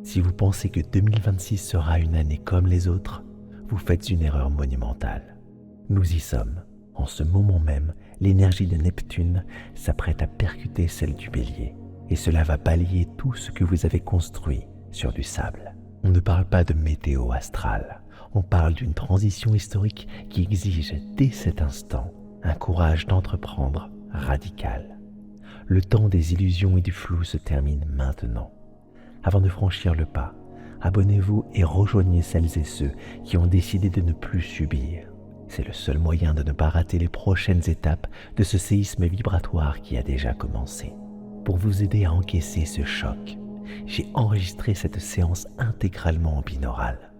Si vous pensez que 2026 sera une année comme les autres, vous faites une erreur monumentale. Nous y sommes. En ce moment même, l'énergie de Neptune s'apprête à percuter celle du Bélier, et cela va balayer tout ce que vous avez construit sur du sable. On ne parle pas de météo astrale, on parle d'une transition historique qui exige dès cet instant un courage d'entreprendre radical. Le temps des illusions et du flou se termine maintenant. Avant de franchir le pas, abonnez-vous et rejoignez celles et ceux qui ont décidé de ne plus subir. C'est le seul moyen de ne pas rater les prochaines étapes de ce séisme vibratoire qui a déjà commencé. Pour vous aider à encaisser ce choc, j'ai enregistré cette séance intégralement en binaural.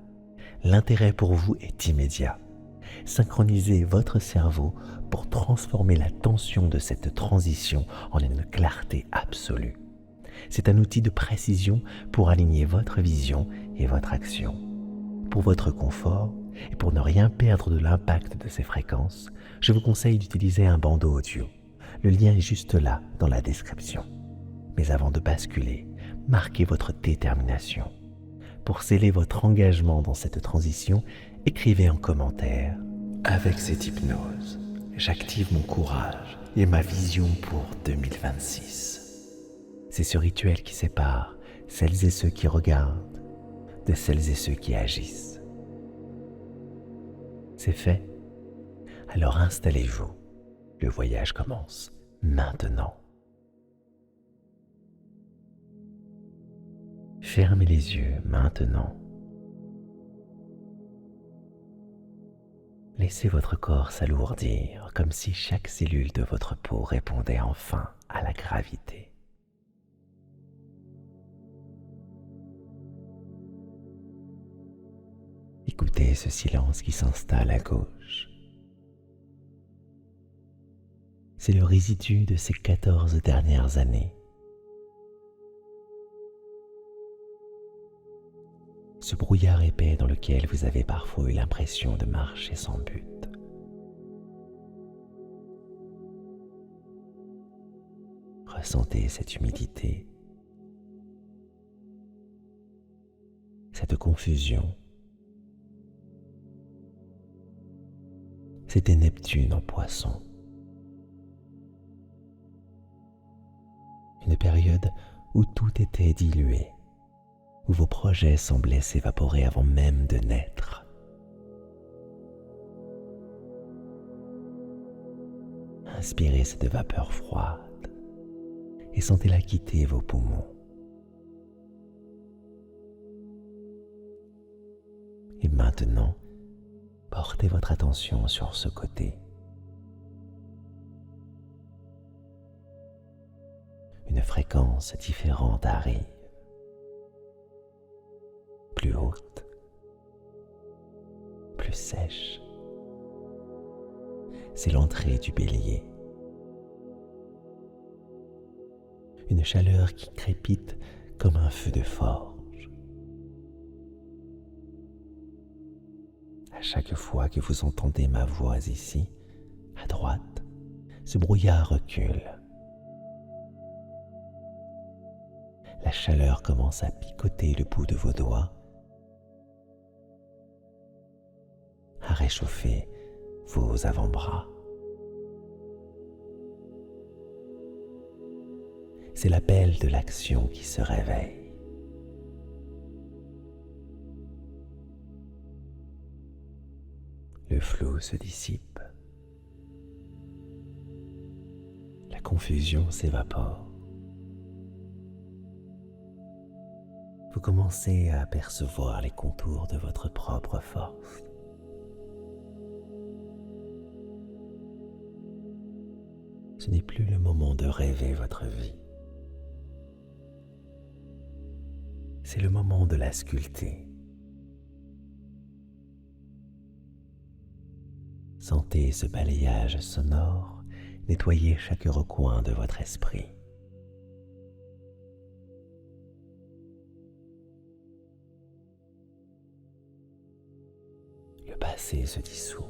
L'intérêt pour vous est immédiat. Synchronisez votre cerveau pour transformer la tension de cette transition en une clarté absolue. C'est un outil de précision pour aligner votre vision et votre action. Pour votre confort et pour ne rien perdre de l'impact de ces fréquences, je vous conseille d'utiliser un bandeau audio. Le lien est juste là dans la description. Mais avant de basculer, marquez votre détermination. Pour sceller votre engagement dans cette transition, écrivez en commentaire « Avec cette hypnose, j'active mon courage et ma vision pour 2026. » C'est ce rituel qui sépare celles et ceux qui regardent de celles et ceux qui agissent. C'est fait? Alors installez-vous. Le voyage commence maintenant. Fermez les yeux maintenant. Laissez votre corps s'alourdir comme si chaque cellule de votre peau répondait enfin à la gravité. Écoutez ce silence qui s'installe à gauche. C'est le résidu de ces 14 dernières années. Ce brouillard épais dans lequel vous avez parfois eu l'impression de marcher sans but. Ressentez cette humidité, cette confusion. C'était Neptune en Poisson. Une période où tout était dilué, où vos projets semblaient s'évaporer avant même de naître. Inspirez cette vapeur froide et sentez-la quitter vos poumons. Et maintenant, portez votre attention sur ce côté. Une fréquence différente arrive. Plus haute, plus sèche. C'est l'entrée du Bélier. Une chaleur qui crépite comme un feu de forge. À chaque fois que vous entendez ma voix ici, à droite, ce brouillard recule. La chaleur commence à picoter le bout de vos doigts, à réchauffer vos avant-bras. C'est l'appel de l'action qui se réveille. Le flou se dissipe. La confusion s'évapore. Vous commencez à apercevoir les contours de votre propre force. Ce n'est plus le moment de rêver votre vie. C'est le moment de la sculpter. Sentez ce balayage sonore nettoyer chaque recoin de votre esprit. Le passé se dissout.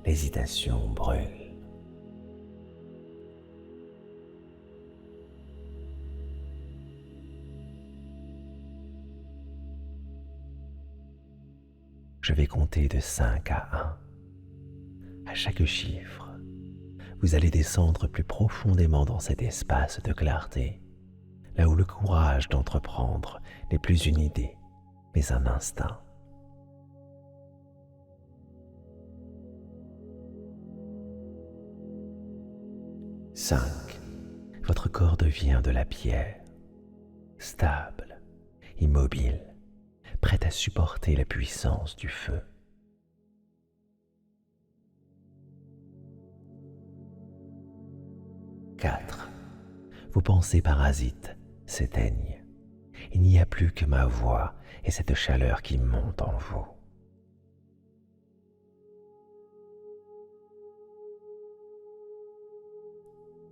L'hésitation brûle. Je vais compter de 5 à 1. À chaque chiffre, vous allez descendre plus profondément dans cet espace de clarté, là où le courage d'entreprendre n'est plus une idée, mais un instinct. 5. Votre corps devient de la pierre, stable, immobile, prête à supporter la puissance du feu. 4. Vos pensées parasites s'éteignent. Il n'y a plus que ma voix et cette chaleur qui monte en vous.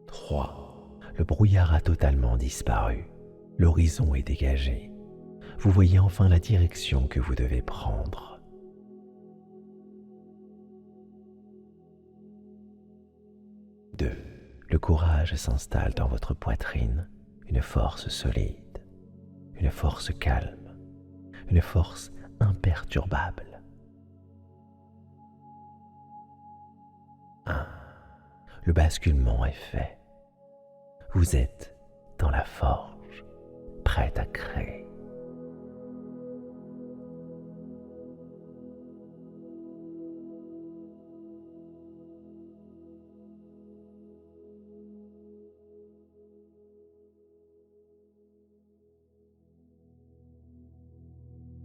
3. Le brouillard a totalement disparu. L'horizon est dégagé. Vous voyez enfin la direction que vous devez prendre. 2. Le courage s'installe dans votre poitrine, une force solide, une force calme, une force imperturbable. 1. Le basculement est fait. Vous êtes dans la forge, prête à créer.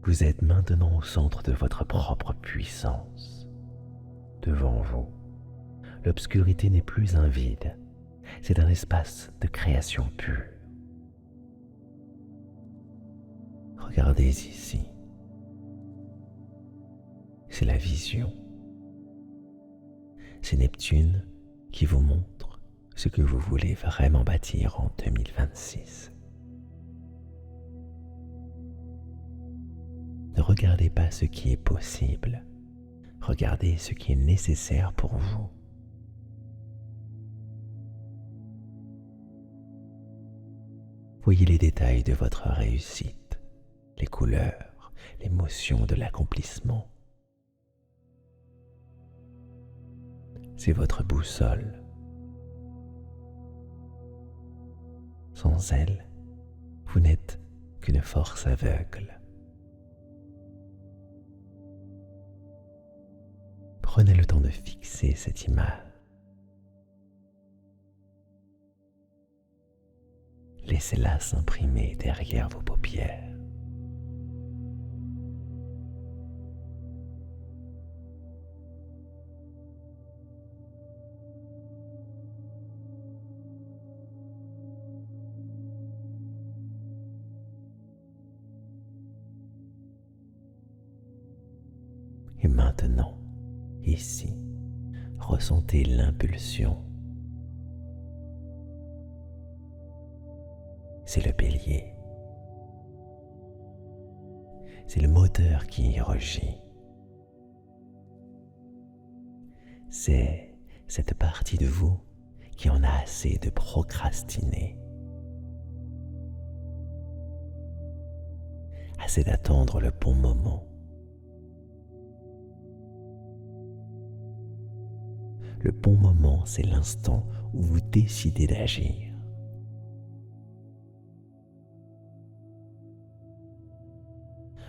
Vous êtes maintenant au centre de votre propre puissance. Devant vous, l'obscurité n'est plus un vide, c'est un espace de création pure. Regardez ici. C'est la vision. C'est Neptune qui vous montre ce que vous voulez vraiment bâtir en 2026. Ne regardez pas ce qui est possible, regardez ce qui est nécessaire pour vous. Voyez les détails de votre réussite, les couleurs, l'émotion de l'accomplissement. C'est votre boussole. Sans elle, vous n'êtes qu'une force aveugle. Prenez le temps de fixer cette image. Laissez-la s'imprimer derrière vos paupières. Et maintenant, ici, ressentez l'impulsion. C'est le bélier. C'est le moteur qui y rugit. C'est cette partie de vous qui en a assez de procrastiner. Assez d'attendre le bon moment. Le bon moment, c'est l'instant où vous décidez d'agir.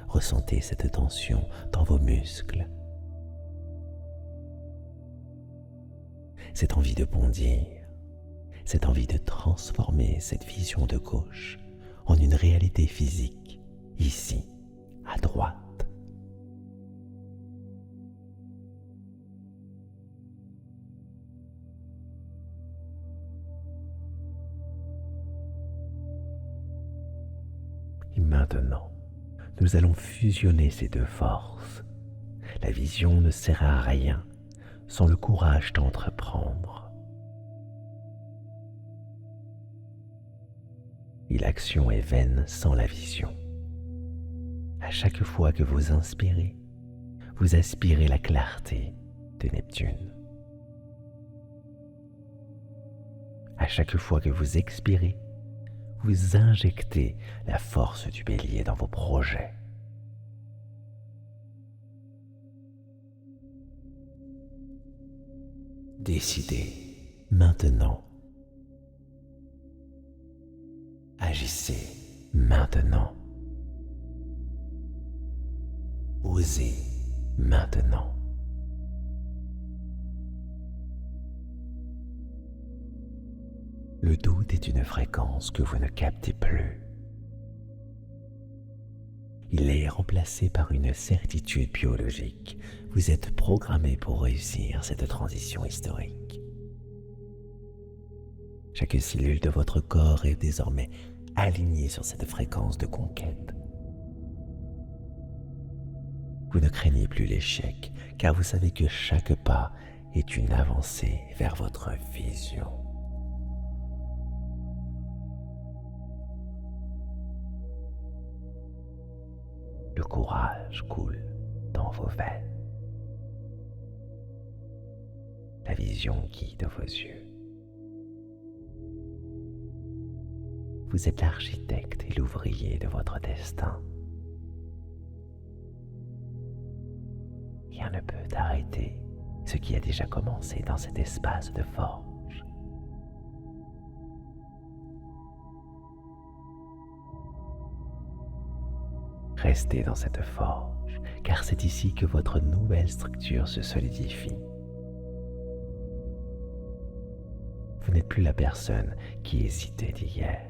Ressentez cette tension dans vos muscles. Cette envie de bondir, cette envie de transformer cette vision de gauche en une réalité physique, ici, à droite. Et maintenant, nous allons fusionner ces deux forces. La vision ne sert à rien sans le courage d'entreprendre. Et l'action est vaine sans la vision. À chaque fois que vous inspirez, vous aspirez la clarté de Neptune. À chaque fois que vous expirez, vous injectez la force du bélier dans vos projets. Décidez maintenant. Agissez maintenant. Osez maintenant. Le doute est une fréquence que vous ne captez plus. Il est remplacé par une certitude biologique. Vous êtes programmé pour réussir cette transition historique. Chaque cellule de votre corps est désormais alignée sur cette fréquence de conquête. Vous ne craignez plus l'échec, car vous savez que chaque pas est une avancée vers votre vision. Le courage coule dans vos veines. La vision guide vos yeux. Vous êtes l'architecte et l'ouvrier de votre destin. Rien ne peut arrêter ce qui a déjà commencé dans cet espace de forge. Restez dans cette forge, car c'est ici que votre nouvelle structure se solidifie. Vous n'êtes plus la personne qui hésitait d'hier.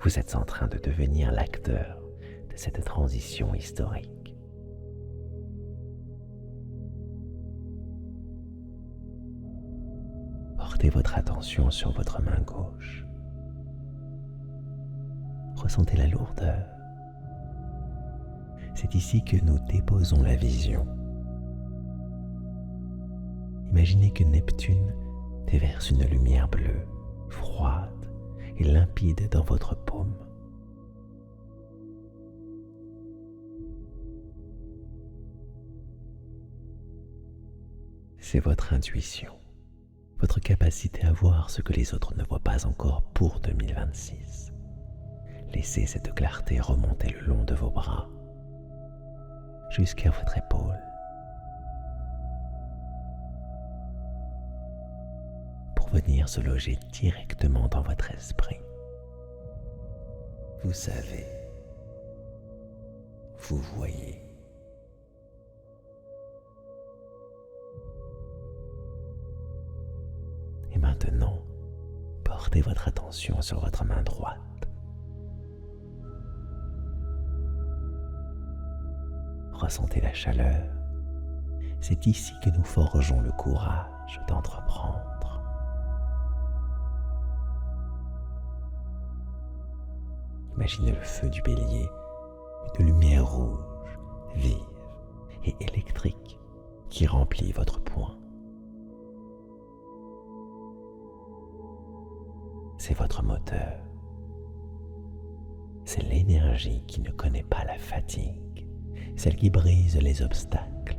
Vous êtes en train de devenir l'acteur de cette transition historique. Portez votre attention sur votre main gauche. Ressentez la lourdeur. C'est ici que nous déposons la vision. Imaginez que Neptune déverse une lumière bleue, froide et limpide dans votre paume. C'est votre intuition, votre capacité à voir ce que les autres ne voient pas encore pour 2026. Laissez cette clarté remonter le long de vos bras, jusqu'à votre épaule. Pour venir se loger directement dans votre esprit. Vous savez, vous voyez. Et maintenant, portez votre attention sur votre main droite. Ressentez la chaleur. C'est ici que nous forgeons le courage d'entreprendre. Imaginez le feu du bélier, une lumière rouge, vive et électrique qui remplit votre poing. C'est votre moteur. C'est l'énergie qui ne connaît pas la fatigue, celle qui brise les obstacles.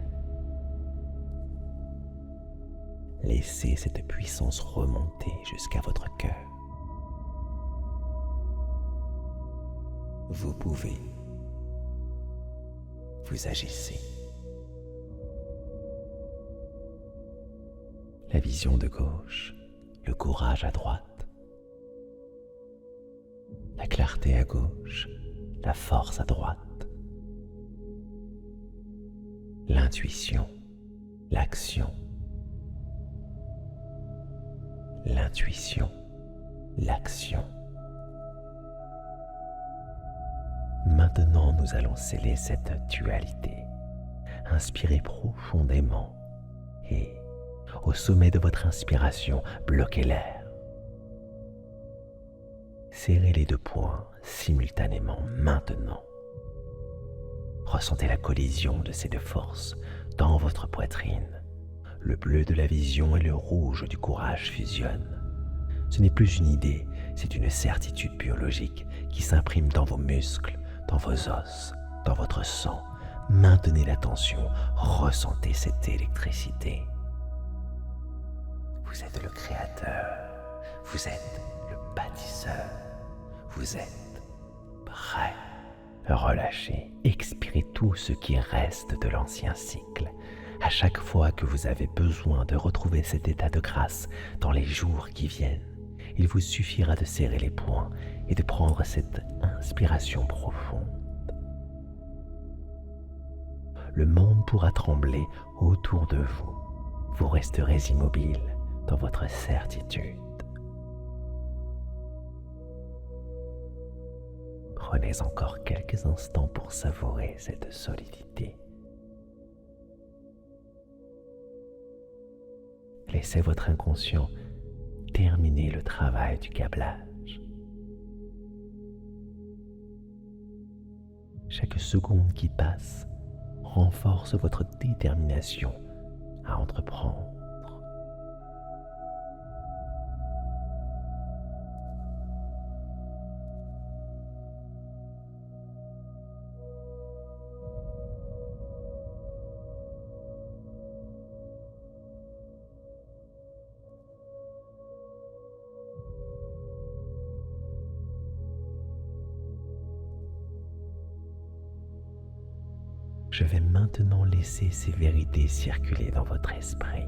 Laissez cette puissance remonter jusqu'à votre cœur. Vous pouvez. Vous agissez. La vision de gauche, le courage à droite, la clarté à gauche, la force à droite, l'intuition, l'action, l'intuition, l'action. Maintenant, nous allons sceller cette dualité. Inspirez profondément et, au sommet de votre inspiration, bloquez l'air. Serrez les deux poings simultanément maintenant. Ressentez la collision de ces deux forces dans votre poitrine. Le bleu de la vision et le rouge du courage fusionnent. Ce n'est plus une idée, c'est une certitude biologique qui s'imprime dans vos muscles, dans vos os, dans votre sang. Maintenez la tension, ressentez cette électricité. Vous êtes le créateur, vous êtes le bâtisseur, vous êtes prêt. Relâchez, expirez tout ce qui reste de l'ancien cycle. À chaque fois que vous avez besoin de retrouver cet état de grâce dans les jours qui viennent, il vous suffira de serrer les poings et de prendre cette inspiration profonde. Le monde pourra trembler autour de vous. Vous resterez immobile dans votre certitude. Prenez encore quelques instants pour savourer cette solidité. Laissez votre inconscient terminer le travail du câblage. Chaque seconde qui passe renforce votre détermination à entreprendre. Je vais maintenant laisser ces vérités circuler dans votre esprit.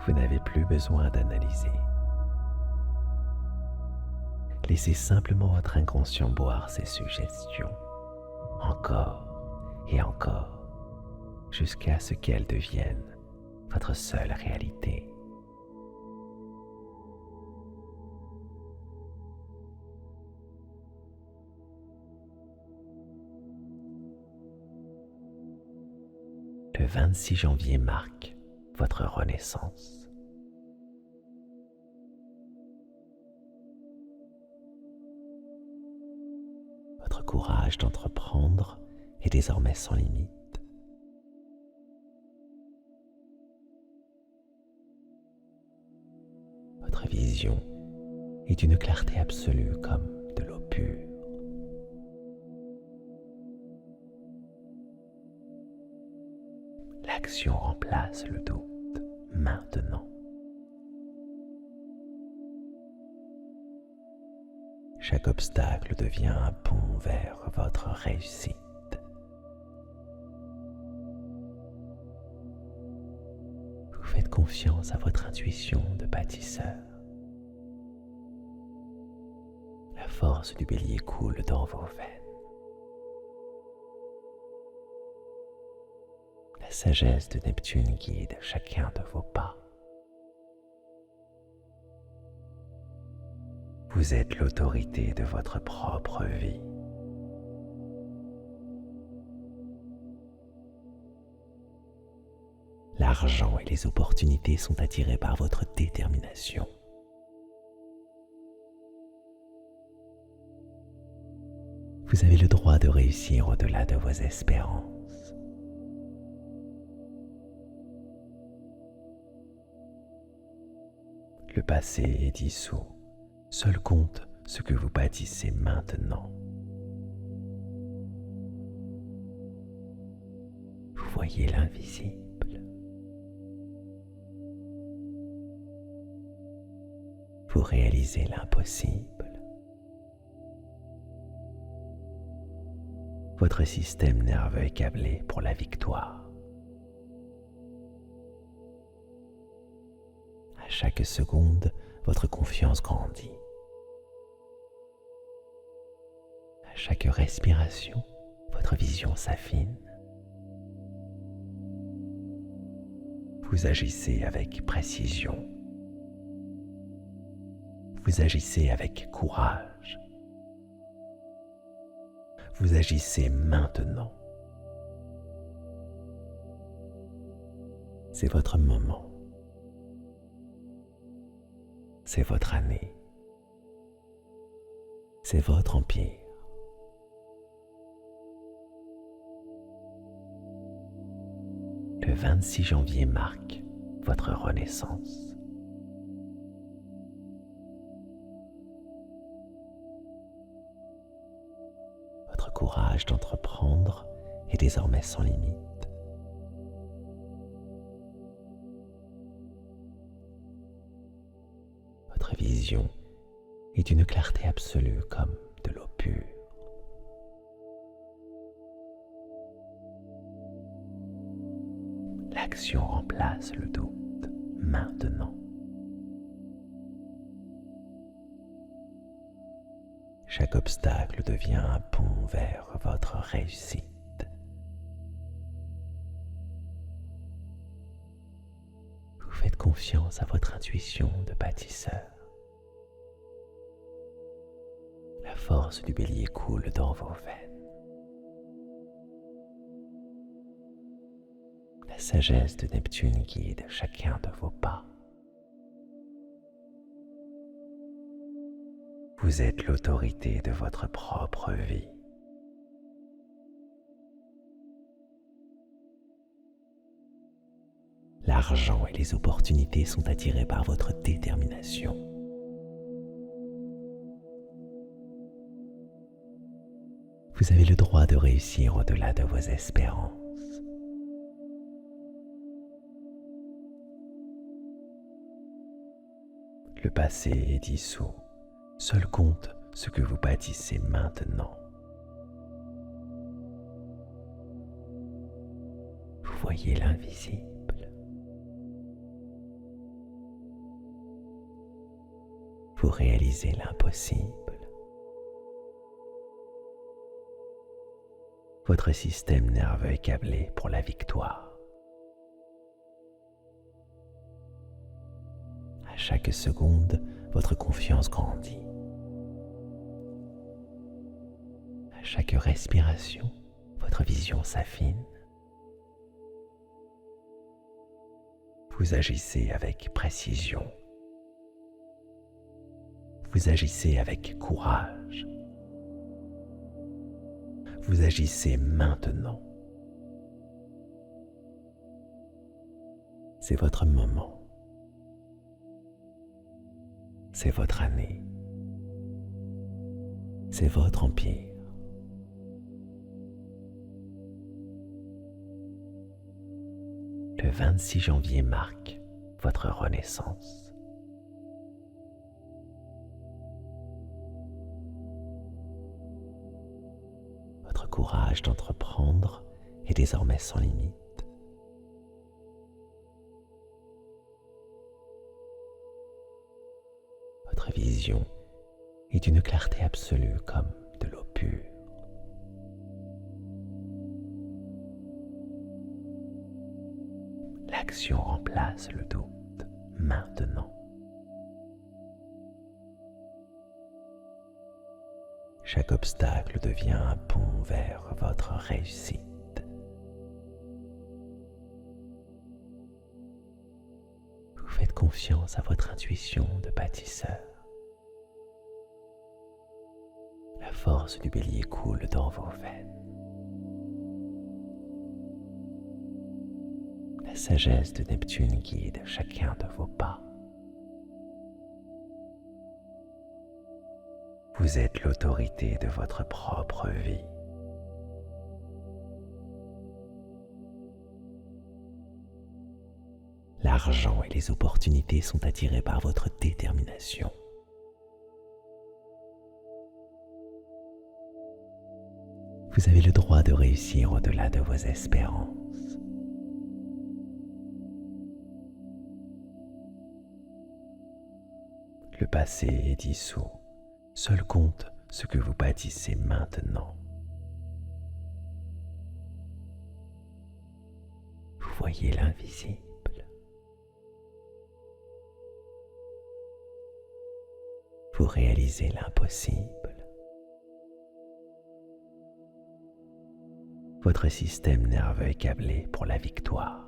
Vous n'avez plus besoin d'analyser. Laissez simplement votre inconscient boire ces suggestions, encore et encore, jusqu'à ce qu'elles deviennent votre seule réalité. Le 26 janvier marque votre renaissance. Votre courage d'entreprendre est désormais sans limite. Votre vision est d'une clarté absolue comme de l'eau pure. L'action remplace le doute maintenant. Chaque obstacle devient un pont vers votre réussite. Vous faites confiance à votre intuition de bâtisseur. La force du bélier coule dans vos veines. La sagesse de Neptune guide chacun de vos pas. Vous êtes l'autorité de votre propre vie. L'argent et les opportunités sont attirés par votre détermination. Vous avez le droit de réussir au-delà de vos espérances. Le passé est dissous. Seul compte ce que vous bâtissez maintenant. Vous voyez l'invisible. Vous réalisez l'impossible. Votre système nerveux est câblé pour la victoire. À chaque seconde, votre confiance grandit. À chaque respiration, votre vision s'affine. Vous agissez avec précision. Vous agissez avec courage. Vous agissez maintenant. C'est votre moment. C'est votre année. C'est votre empire. Le 26 janvier marque votre renaissance. Votre courage d'entreprendre est désormais sans limite. Votre vision est d'une clarté absolue comme de l'eau pure. L'action remplace le doute maintenant. Chaque obstacle devient un pont vers votre réussite. Vous faites confiance à votre intuition de bâtisseur. La force du bélier coule dans vos veines. La sagesse de Neptune guide chacun de vos pas. Vous êtes l'autorité de votre propre vie. L'argent et les opportunités sont attirés par votre détermination. Vous avez le droit de réussir au-delà de vos espérances. Le passé est dissous. Seul compte ce que vous bâtissez maintenant. Vous voyez l'invisible. Vous réalisez l'impossible. Votre système nerveux est câblé pour la victoire. À chaque seconde, votre confiance grandit. À chaque respiration, votre vision s'affine. Vous agissez avec précision. Vous agissez avec courage. Vous agissez maintenant. C'est votre moment. C'est votre année. C'est votre empire. Le 26 janvier marque votre renaissance. Votre courage d'entreprendre est désormais sans limite. Votre vision est d'une clarté absolue comme de l'eau pure. L'action remplace le doute maintenant. Chaque obstacle devient un pont vers votre réussite. Vous faites confiance à votre intuition de bâtisseur. La force du bélier coule dans vos veines. La sagesse de Neptune guide chacun de vos pas. Vous êtes l'autorité de votre propre vie. L'argent et les opportunités sont attirés par votre détermination. Vous avez le droit de réussir au-delà de vos espérances. Le passé est dissous. Seul compte ce que vous bâtissez maintenant. Vous voyez l'invisible. Vous réalisez l'impossible. Votre système nerveux est câblé pour la victoire.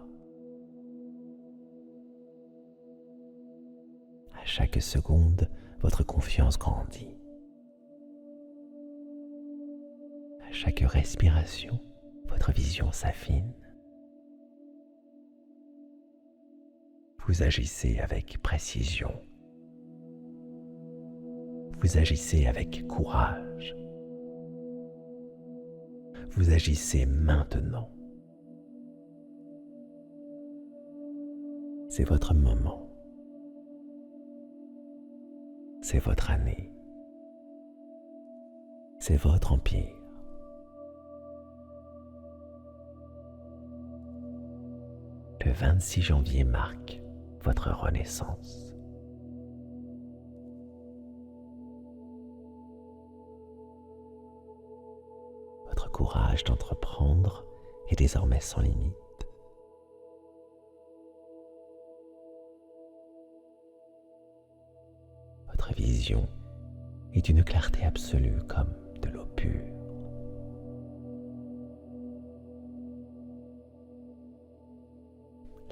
À chaque seconde, votre confiance grandit. À chaque respiration, votre vision s'affine. Vous agissez avec précision. Vous agissez avec courage. Vous agissez maintenant. C'est votre moment. C'est votre année. C'est votre empire. Le Le 26 janvier marque votre renaissance. Votre courage d'entreprendre est désormais sans limite. Votre vision est d'une clarté absolue comme de l'eau pure.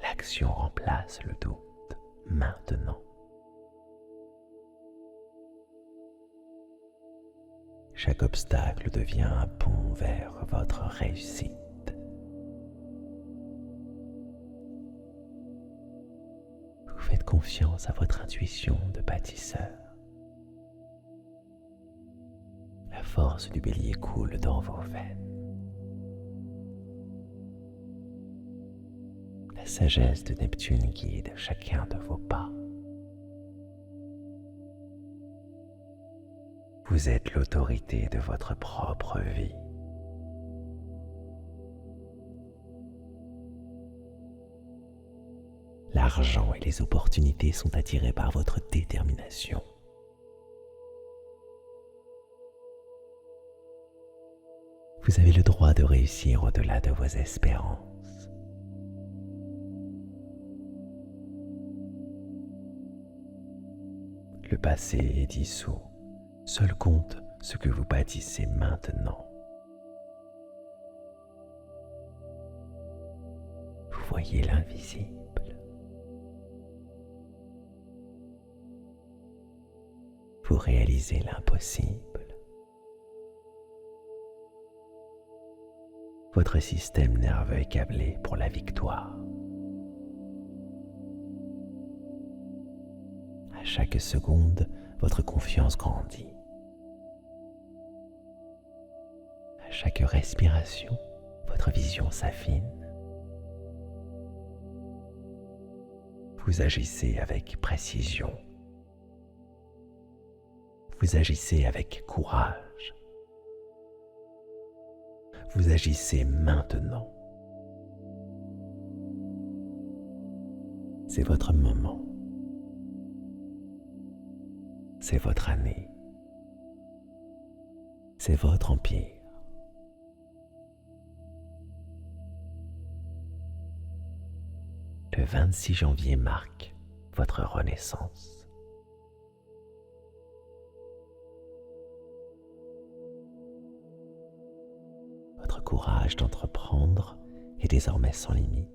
L'action remplace le doute maintenant. Chaque obstacle devient un pont vers votre réussite. Vous faites confiance à votre intuition de bâtisseur. La force du bélier coule dans vos veines. La sagesse de Neptune guide chacun de vos pas. Vous êtes l'autorité de votre propre vie. L'argent et les opportunités sont attirés par votre détermination. Vous avez le droit de réussir au-delà de vos espérances. Le passé est dissous. Seul compte ce que vous bâtissez maintenant. Vous voyez l'invisible. Vous réalisez l'impossible. Votre système nerveux est câblé pour la victoire. À chaque seconde, votre confiance grandit. À chaque respiration, votre vision s'affine. Vous agissez avec précision. Vous agissez avec courage. Vous agissez maintenant. C'est votre moment. C'est votre année. C'est votre empire. Le 26 janvier marque votre renaissance. Votre courage d'entreprendre est désormais sans limite.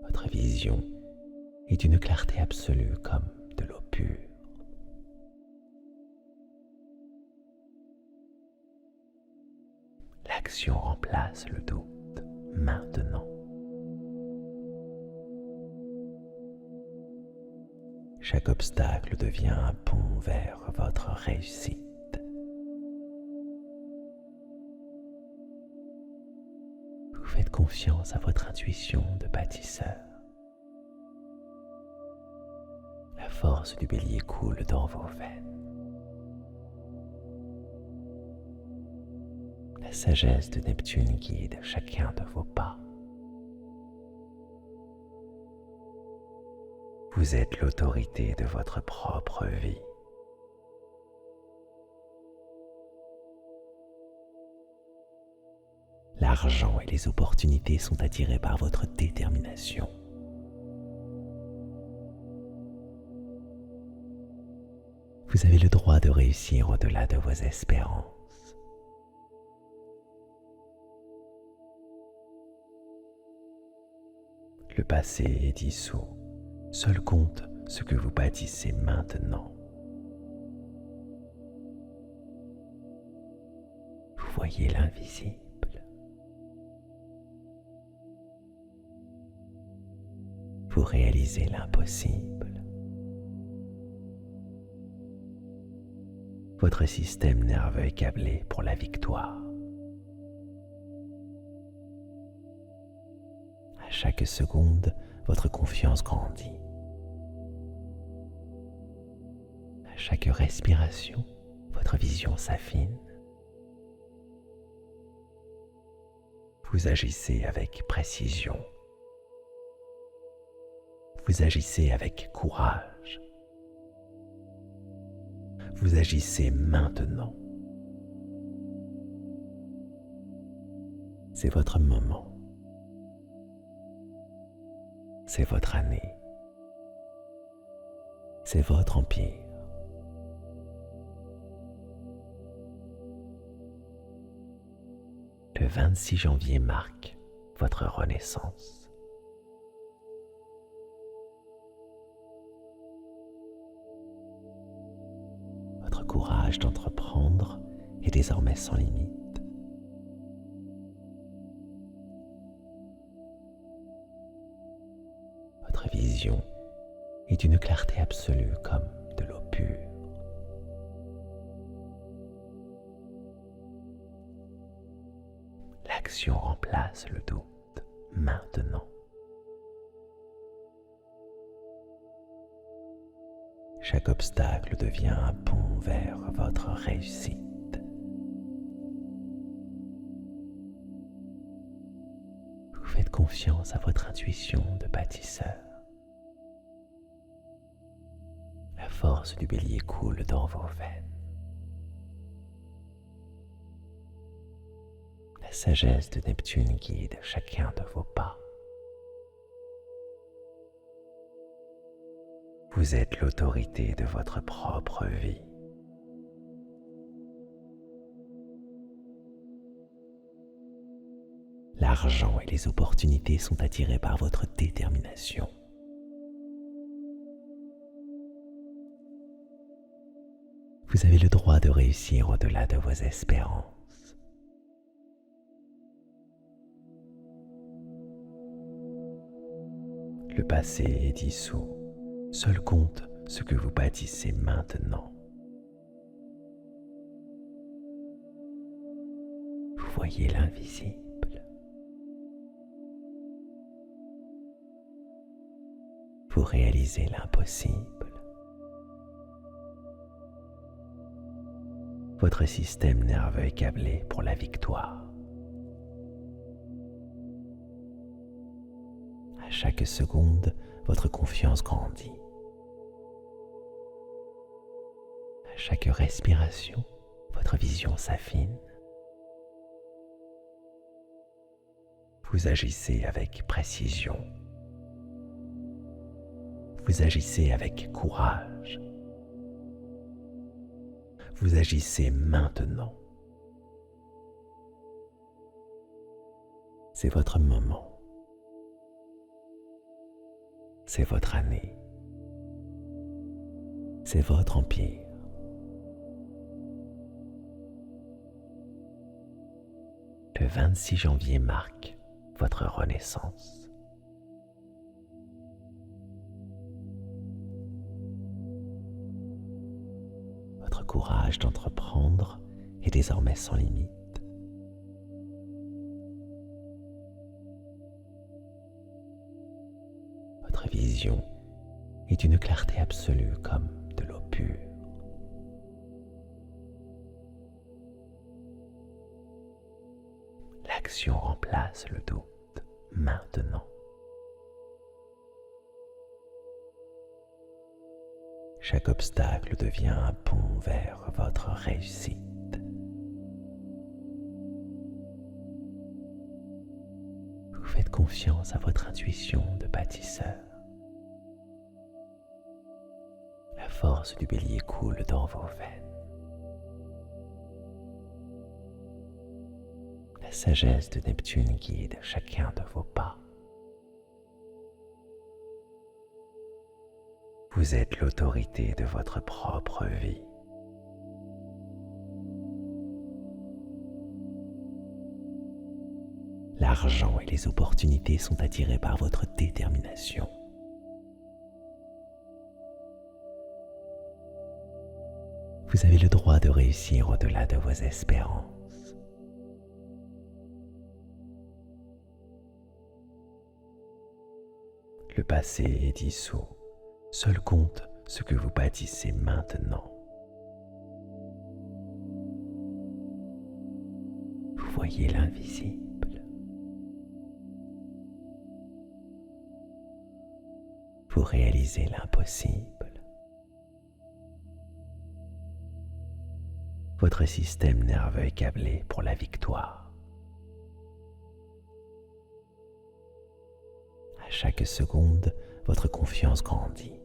Votre vision est d'une clarté absolue comme de l'eau pure. L'action remplace le doute maintenant. Chaque obstacle devient un pont vers votre réussite. Vous faites confiance à votre intuition de bâtisseur. La force du bélier coule dans vos veines. La sagesse de Neptune guide chacun de vos pas. Vous êtes l'autorité de votre propre vie. L'argent et les opportunités sont attirés par votre détermination. Vous avez le droit de réussir au-delà de vos espérances. Le passé est dissous. Seul compte ce que vous bâtissez maintenant. Vous voyez l'invisible. Vous réalisez l'impossible. Votre système nerveux est câblé pour la victoire. À chaque seconde, votre confiance grandit. À chaque respiration, votre vision s'affine. Vous agissez avec précision. Vous agissez avec courage. Vous agissez maintenant. C'est votre moment. C'est votre année. C'est votre empire. Le 26 janvier marque votre renaissance. Votre courage d'entreprendre est désormais sans limite. Votre vision est d'une clarté absolue comme de l'eau pure. L'action remplace le doute maintenant. Chaque obstacle devient un pont vers votre réussite. Vous faites confiance à votre intuition de bâtisseur. La force du bélier coule dans vos veines. La sagesse de Neptune guide chacun de vos pas. Vous êtes l'autorité de votre propre vie. L'argent et les opportunités sont attirés par votre détermination. Vous avez le droit de réussir au-delà de vos espérances. Le passé est dissous. Seul compte ce que vous bâtissez maintenant. Vous voyez l'invisible. Vous réalisez l'impossible. Votre système nerveux est câblé pour la victoire. À chaque seconde, votre confiance grandit. À chaque respiration, votre vision s'affine. Vous agissez avec précision. Vous agissez avec courage. Vous agissez maintenant. C'est votre moment. C'est votre année. C'est votre empire. Le 26 janvier marque votre renaissance. Votre courage d'entreprendre est désormais sans limite. Votre vision est d'une clarté absolue comme de l'eau pure. L'action remplace le doute maintenant. Chaque obstacle devient un pont vers votre réussite. Vous faites confiance à votre intuition de bâtisseur. La force du bélier coule dans vos veines. La sagesse de Neptune guide chacun de vos pas. Vous êtes l'autorité de votre propre vie. L'argent et les opportunités sont attirés par votre détermination. Vous avez le droit de réussir au-delà de vos espérances. Le passé est dissous. Seul compte ce que vous bâtissez maintenant. Vous voyez l'invisible. Vous réalisez l'impossible. Votre système nerveux est câblé pour la victoire. À chaque seconde, votre confiance grandit.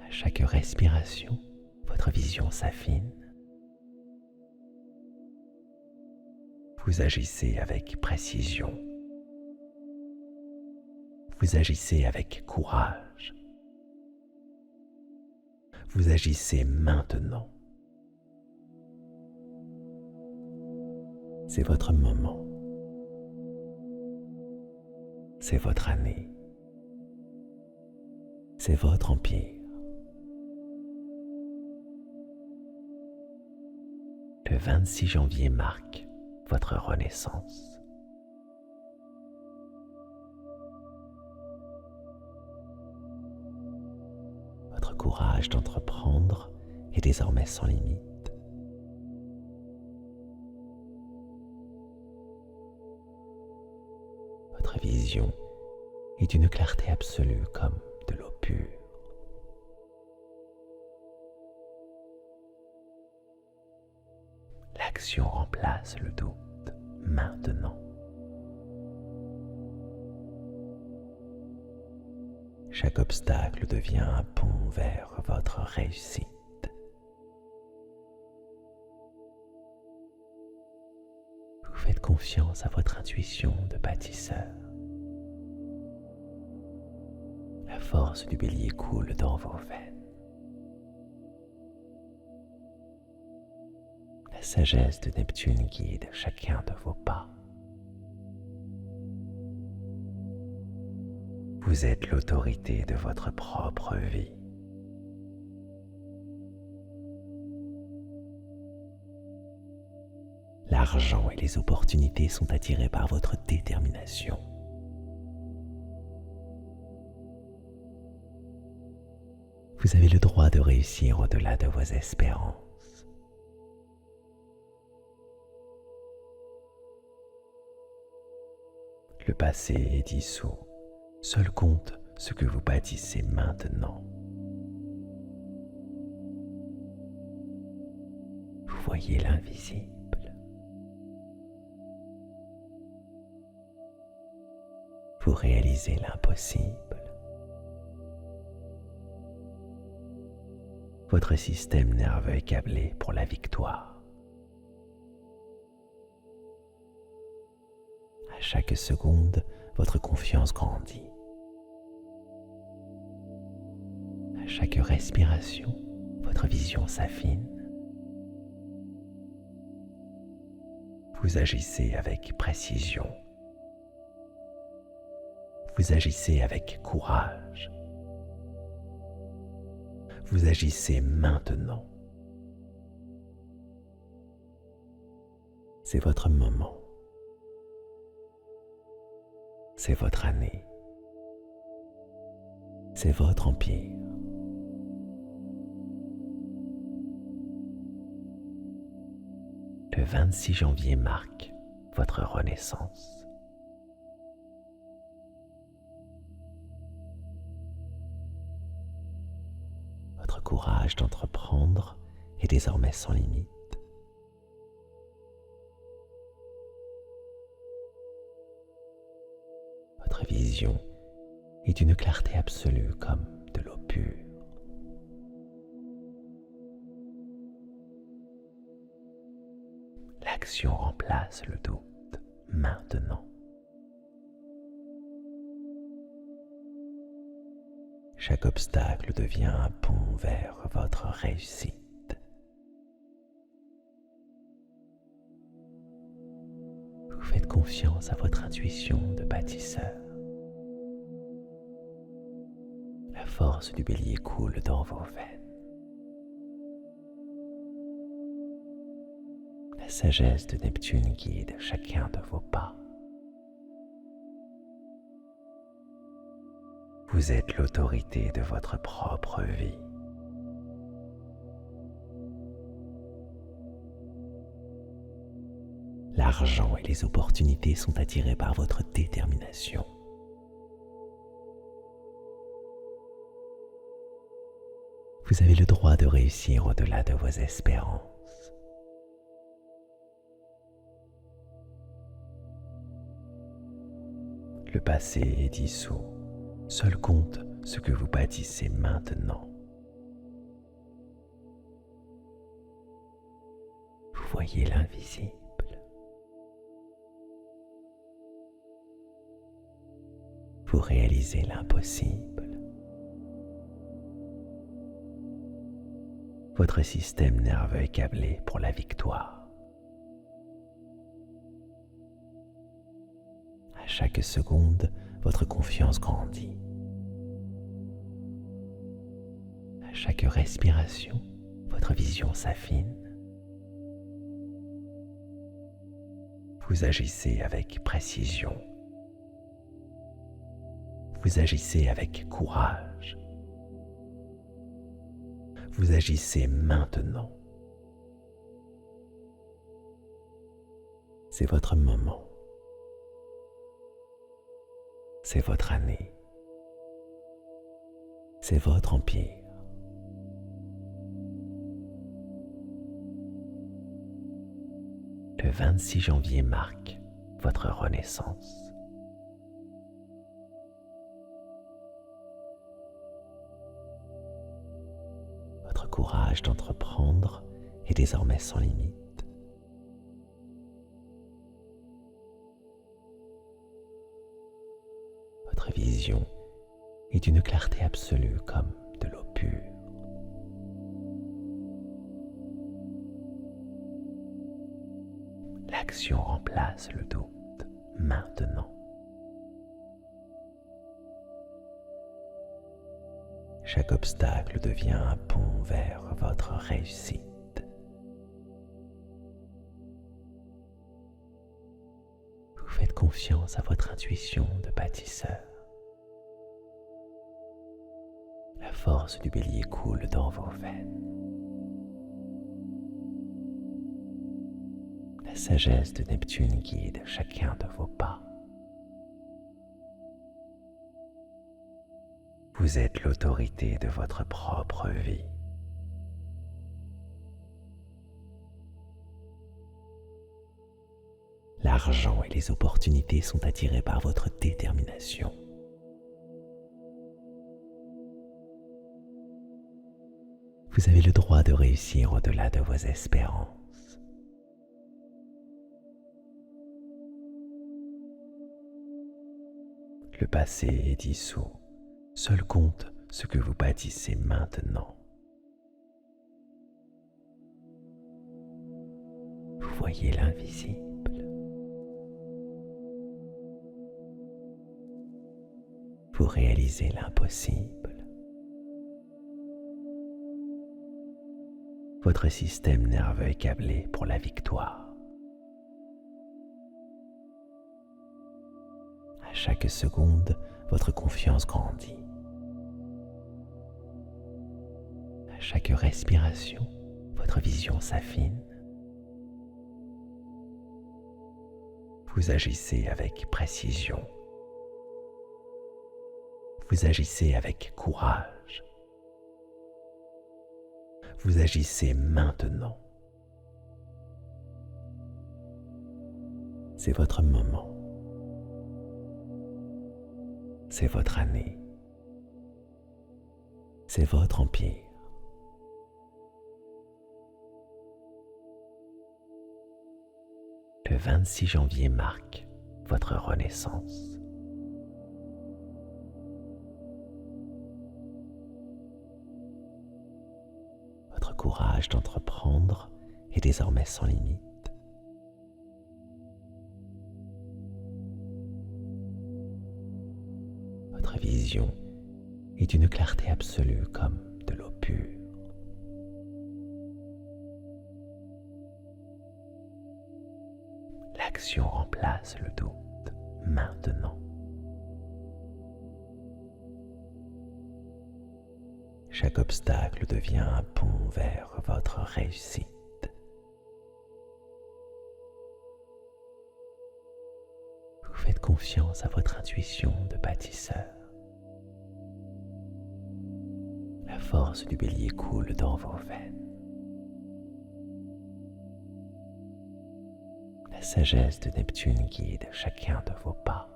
À chaque respiration, votre vision s'affine. Vous agissez avec précision. Vous agissez avec courage. Vous agissez maintenant. C'est votre moment. C'est votre année. C'est votre empire. Le 26 janvier marque votre renaissance. Votre courage d'entreprendre est désormais sans limite. Votre vision est d'une clarté absolue comme de l'eau pure. L'action remplace le doute maintenant. Chaque obstacle devient un pont vers votre réussite. Vous faites confiance à votre intuition de bâtisseur. La force du bélier coule dans vos veines. La sagesse de Neptune guide chacun de vos pas. Vous êtes l'autorité de votre propre vie. L'argent et les opportunités sont attirés par votre détermination. Vous avez le droit de réussir au-delà de vos espérances. Le passé est dissous. Seul compte ce que vous bâtissez maintenant. Vous voyez l'invisible. Vous réalisez l'impossible. Votre système nerveux est câblé pour la victoire. À chaque seconde, votre confiance grandit. À chaque respiration, votre vision s'affine. Vous agissez avec précision. Vous agissez avec courage. Vous agissez maintenant. C'est votre moment. C'est votre année. C'est votre empire. Le 26 janvier marque votre renaissance. Votre courage d'entreprendre est désormais sans limite. Votre vision est d'une clarté absolue comme de l'eau pure. L'action remplace le doute maintenant. Chaque obstacle devient un pont vers votre réussite. Vous faites confiance à votre intuition de bâtisseur. La force du bélier coule dans vos veines. La sagesse de Neptune guide chacun de vos pas. Vous êtes l'autorité de votre propre vie. L'argent et les opportunités sont attirés par votre détermination. Vous avez le droit de réussir au-delà de vos espérances. Le passé est dissous. Seul compte ce que vous bâtissez maintenant. Vous voyez l'invisible. Vous réalisez l'impossible. Votre système nerveux est câblé pour la victoire. À chaque seconde, votre confiance grandit. À chaque respiration, votre vision s'affine. Vous agissez avec précision. Vous agissez avec courage. Vous agissez maintenant. C'est votre moment. C'est votre année. C'est votre empire. Le 26 janvier marque votre renaissance. Votre courage d'entreprendre est désormais sans limite. Votre vision est d'une clarté absolue comme de l'eau pure. L'action remplace le doute maintenant. Chaque obstacle devient un pont vers votre réussite. Vous faites confiance à votre intuition de bâtisseur. La force du bélier coule dans vos veines. La sagesse de Neptune guide chacun de vos pas. Vous êtes l'autorité de votre propre vie. L'argent et les opportunités sont attirés par votre détermination. Vous avez le droit de réussir au-delà de vos espérances. Le passé est dissous. Seul compte ce que vous bâtissez maintenant. Vous voyez l'invisible. Vous réalisez l'impossible. Votre système nerveux est câblé pour la victoire. À chaque seconde, votre confiance grandit. À chaque respiration, votre vision s'affine. Vous agissez avec précision. Vous agissez avec courage. Vous agissez maintenant. C'est votre moment. C'est votre année. C'est votre empire. Le 26 janvier marque votre renaissance. Votre courage d'entreprendre est désormais sans limite. Votre vision est d'une clarté absolue comme de l'eau pure. L'action remplace le doute maintenant. Chaque obstacle devient un pont vers votre réussite. Vous faites confiance à votre intuition de bâtisseur. La force du bélier coule dans vos veines. La sagesse de Neptune guide chacun de vos pas.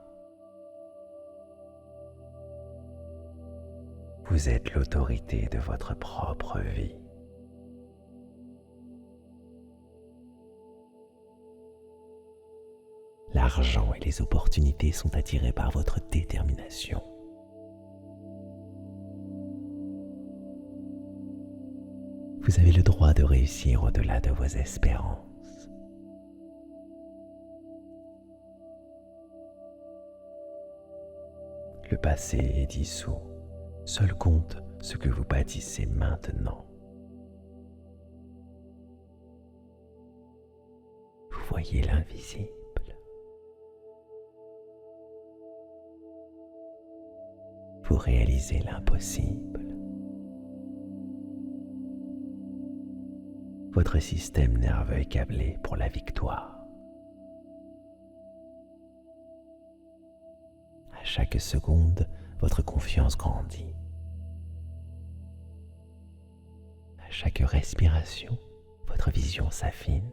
Vous êtes l'autorité de votre propre vie. L'argent et les opportunités sont attirés par votre détermination. Vous avez le droit de réussir au-delà de vos espérances. Le passé est dissous. Seul compte ce que vous bâtissez maintenant. Vous voyez l'invisible. Vous réalisez l'impossible. Votre système nerveux est câblé pour la victoire. À chaque seconde, votre confiance grandit. À chaque respiration, votre vision s'affine.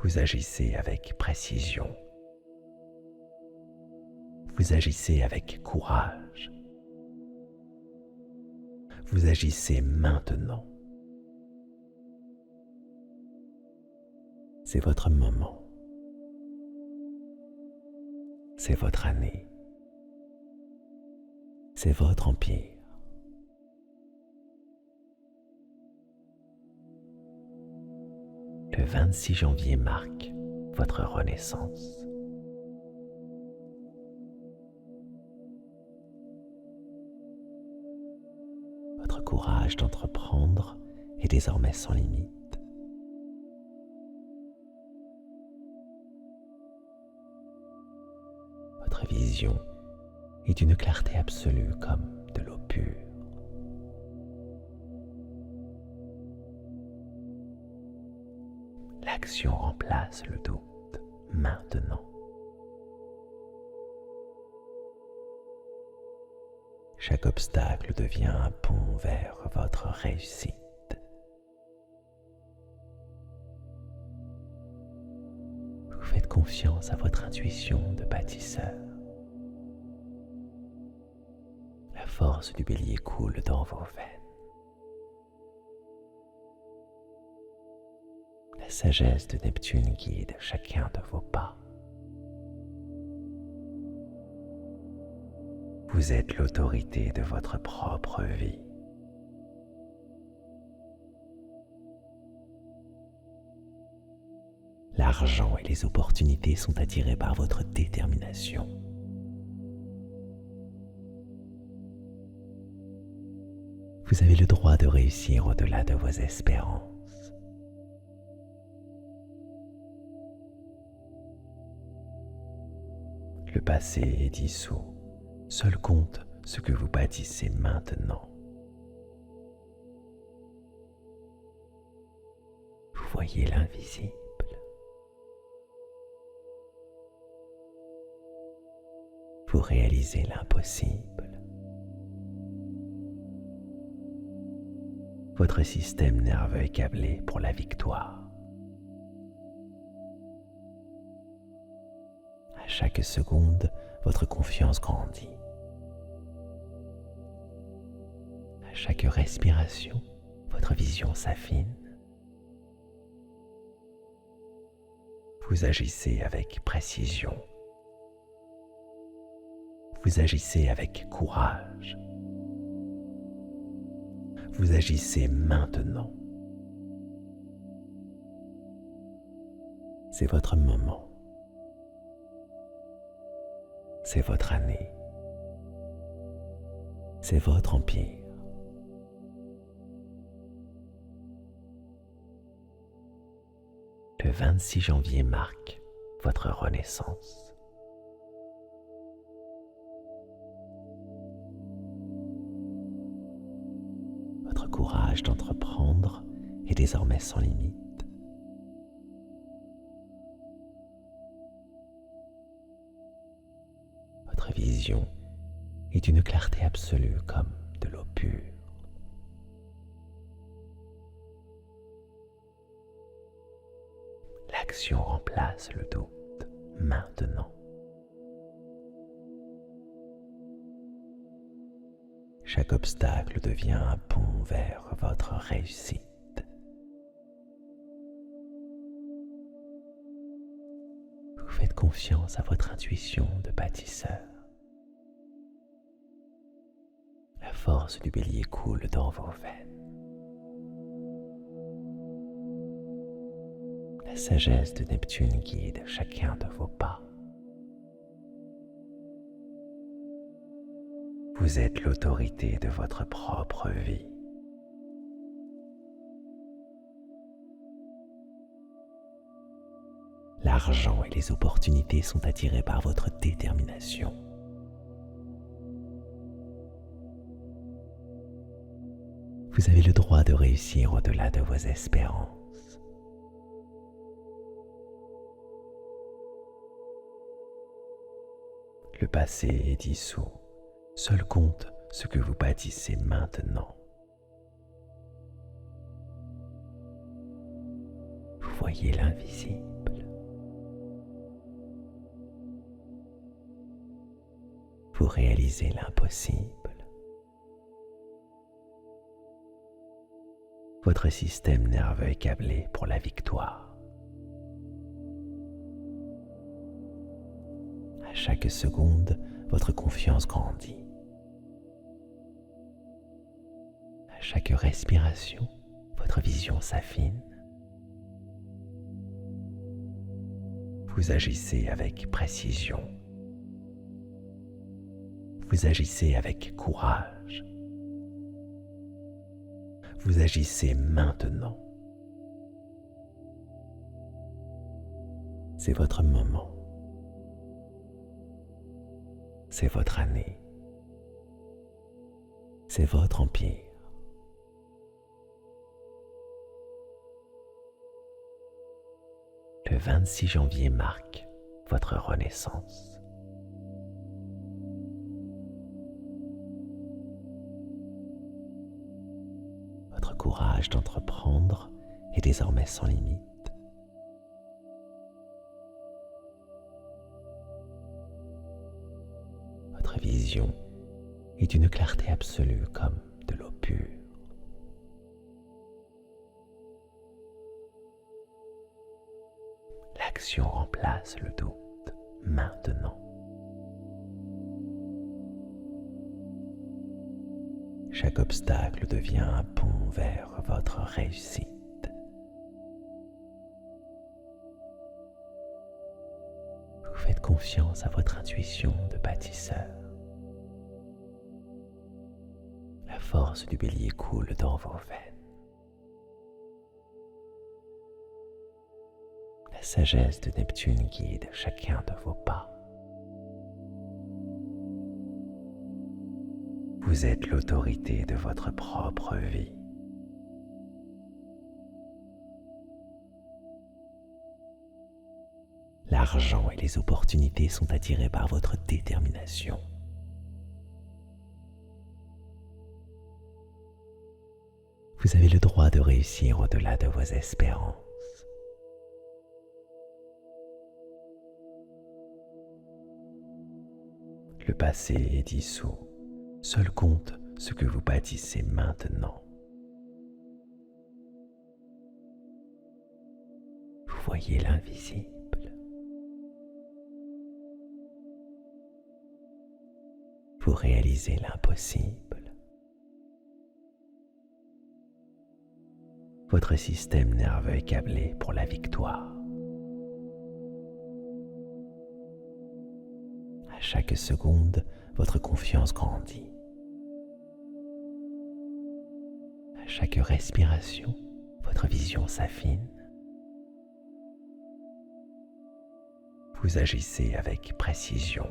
Vous agissez avec précision. Vous agissez avec courage. Vous agissez maintenant. C'est votre moment. C'est votre année. C'est votre empire. Le 26 janvier marque votre renaissance. Votre courage d'entreprendre est désormais sans limite. Votre vision est d'une clarté absolue comme de l'eau pure. L'action remplace le doute maintenant. Chaque obstacle devient un pont vers votre réussite. Vous faites confiance à votre intuition de bâtisseur. La force du bélier coule dans vos veines. La sagesse de Neptune guide chacun de vos pas. Vous êtes l'autorité de votre propre vie. L'argent et les opportunités sont attirés par votre détermination. Vous avez le droit de réussir au-delà de vos espérances. Le passé est dissous. Seul compte ce que vous bâtissez maintenant. Vous voyez l'invisible. Vous réalisez l'impossible. Votre système nerveux est câblé pour la victoire. À chaque seconde, votre confiance grandit. À chaque respiration, votre vision s'affine. Vous agissez avec précision. Vous agissez avec courage. Vous agissez maintenant. C'est votre moment. C'est votre année. C'est votre empire. Le 26 janvier marque votre renaissance. Votre courage d'entreprendre est désormais sans limite. Votre vision et d'une clarté absolue comme de l'eau pure. L'action remplace le doute maintenant. Chaque obstacle devient un pont vers votre réussite. Vous faites confiance à votre intuition de bâtisseur. La force du bélier coule dans vos veines. La sagesse de Neptune guide chacun de vos pas. Vous êtes l'autorité de votre propre vie. L'argent et les opportunités sont attirés par votre détermination. Vous avez le droit de réussir au-delà de vos espérances. Le passé est dissous. Seul compte ce que vous bâtissez maintenant. Vous voyez l'invisible. Vous réalisez l'impossible. Votre système nerveux est câblé pour la victoire. À chaque seconde, votre confiance grandit. À chaque respiration, votre vision s'affine. Vous agissez avec précision. Vous agissez avec courage. Vous agissez maintenant. C'est votre moment. C'est votre année. C'est votre empire. Le 26 janvier marque votre renaissance. Votre courage d'entreprendre est désormais sans limite. Votre vision est d'une clarté absolue comme de l'eau pure. L'action remplace le doute maintenant. Chaque obstacle devient un pont vers votre réussite. Vous faites confiance à votre intuition de bâtisseur. La force du bélier coule dans vos veines. La sagesse de Neptune guide chacun de vos pas. Vous êtes l'autorité de votre propre vie. L'argent et les opportunités sont attirés par votre détermination. Vous avez le droit de réussir au-delà de vos espérances. Le passé est dissous. Seul compte ce que vous bâtissez maintenant. Vous voyez l'invisible. Vous réalisez l'impossible. Votre système nerveux est câblé pour la victoire. À chaque seconde, votre confiance grandit. À chaque respiration, votre vision s'affine. Vous agissez avec précision.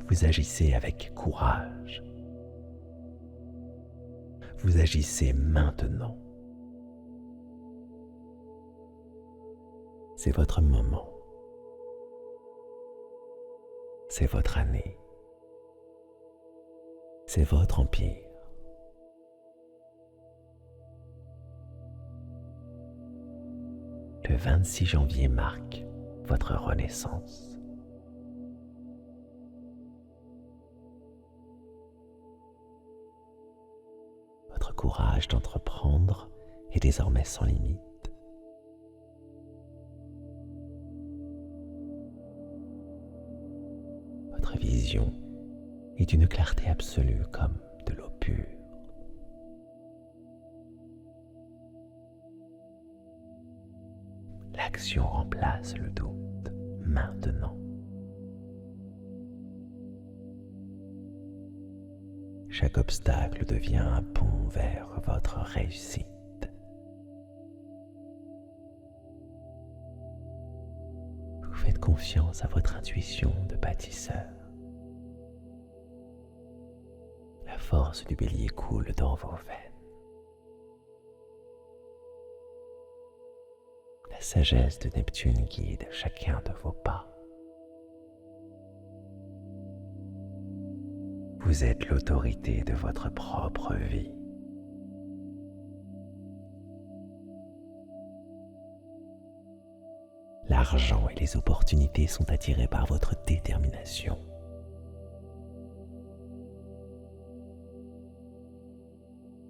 Vous agissez avec courage. Vous agissez maintenant. C'est votre moment. C'est votre année. C'est votre empire. Le 26 janvier marque votre renaissance. Votre courage d'entreprendre est désormais sans limite. Votre vision est d'une clarté absolue comme de l'eau pure. L'action remplace le doute maintenant. Chaque obstacle devient un pont vers votre réussite. Vous faites confiance à votre intuition de bâtisseur. La force du bélier coule dans vos veines. La sagesse de Neptune guide chacun de vos pas. Vous êtes l'autorité de votre propre vie. L'argent et les opportunités sont attirés par votre détermination.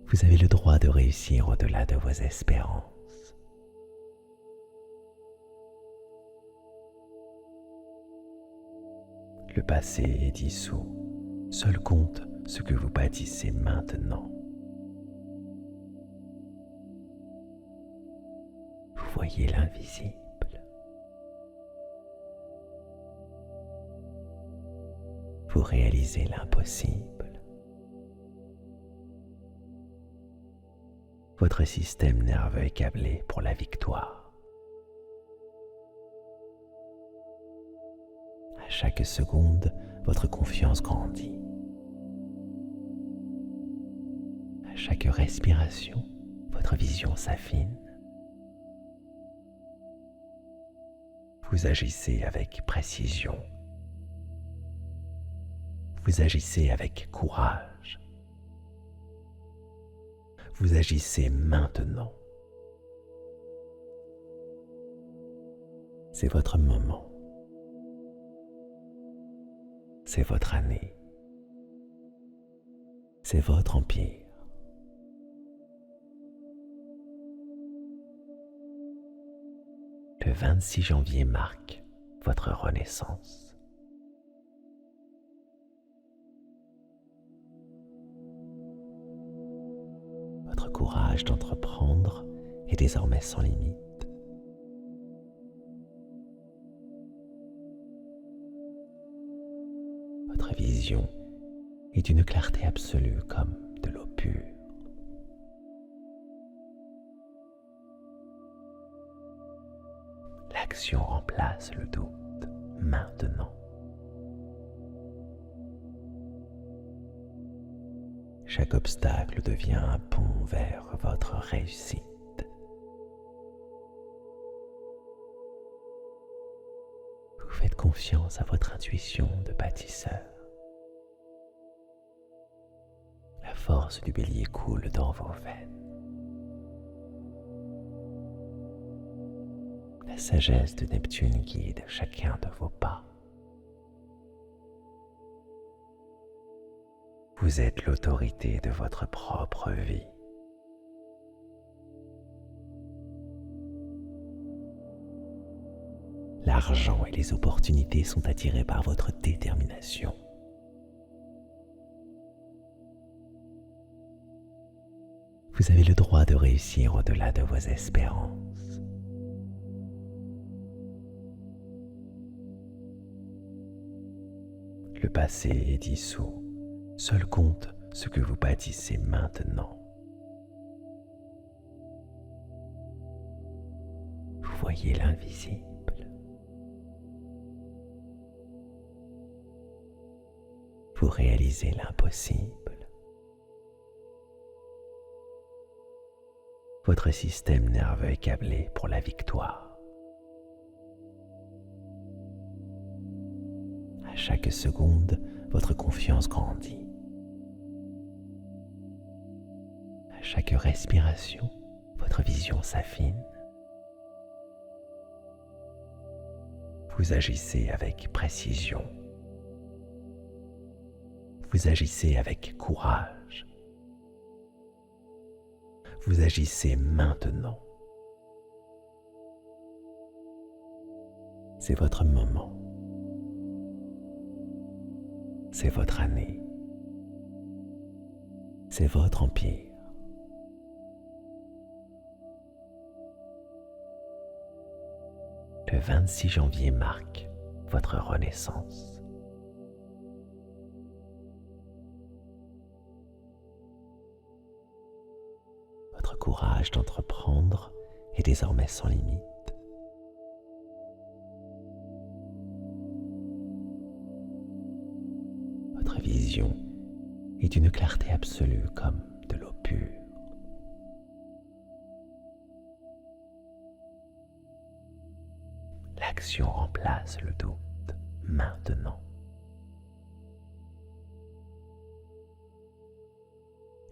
Vous avez le droit de réussir au-delà de vos espérances. Le passé est dissous. Seul compte ce que vous bâtissez maintenant. Vous voyez l'invisible. Vous réalisez l'impossible. Votre système nerveux est câblé pour la victoire. À chaque seconde, votre confiance grandit. À chaque respiration, votre vision s'affine. Vous agissez avec précision. Vous agissez avec courage. Vous agissez maintenant. C'est votre moment. C'est votre année. C'est votre empire. Le 26 janvier marque votre renaissance. Votre courage d'entreprendre est désormais sans limite. Votre vision est d'une clarté absolue comme de l'eau pure. L'action remplace le doute maintenant. Chaque obstacle devient un pont vers votre réussite. Vous faites confiance à votre intuition de bâtisseur. La force du bélier coule dans vos veines. La sagesse de Neptune guide chacun de vos pas. Vous êtes l'autorité de votre propre vie. L'argent et les opportunités sont attirés par votre détermination. Vous avez le droit de réussir au-delà de vos espérances. Le passé est dissous. Seul compte ce que vous bâtissez maintenant. Vous voyez l'invisible. Vous réalisez l'impossible. Votre système nerveux est câblé pour la victoire. À chaque seconde, votre confiance grandit. À chaque respiration, votre vision s'affine. Vous agissez avec précision. Vous agissez avec courage. Vous agissez maintenant. C'est votre moment. C'est votre année. C'est votre empire. Le 26 janvier marque votre renaissance. Votre courage d'entreprendre est désormais sans limite. Votre vision est d'une clarté absolue comme de l'eau pure. L'action remplace le doute maintenant.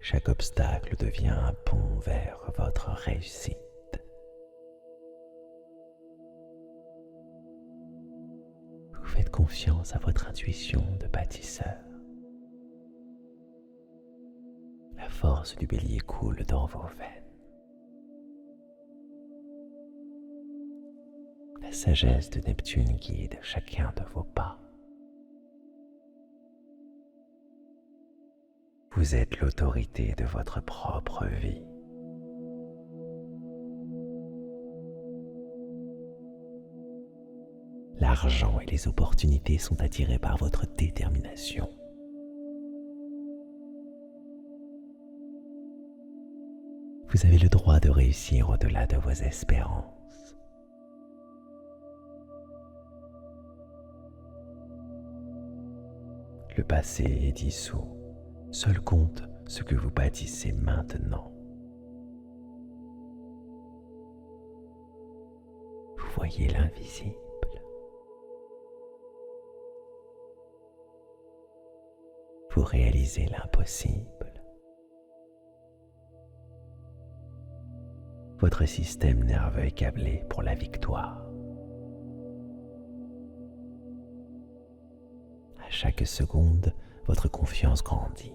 Chaque obstacle devient un pont vers votre réussite. Vous faites confiance à votre intuition de bâtisseur. La force du bélier coule dans vos veines. La sagesse de Neptune guide chacun de vos pas. Vous êtes l'autorité de votre propre vie. L'argent et les opportunités sont attirés par votre détermination. Vous avez le droit de réussir au-delà de vos espérances. Le passé est dissous. Seul compte ce que vous bâtissez maintenant. Vous voyez l'invisible. Vous réalisez l'impossible. Votre système nerveux est câblé pour la victoire. À chaque seconde, votre confiance grandit.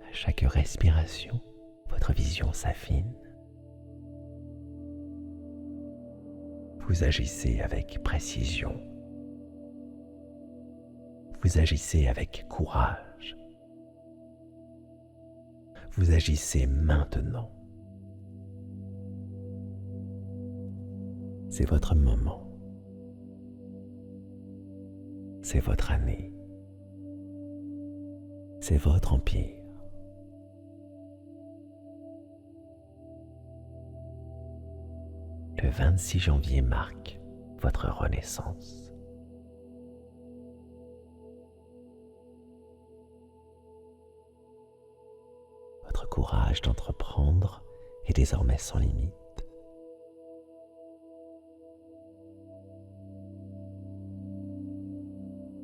À chaque respiration, votre vision s'affine. Vous agissez avec précision. Vous agissez avec courage. Vous agissez maintenant. C'est votre moment. C'est votre année. C'est votre empire. Le 26 janvier marque votre renaissance. Votre courage d'entreprendre est désormais sans limite.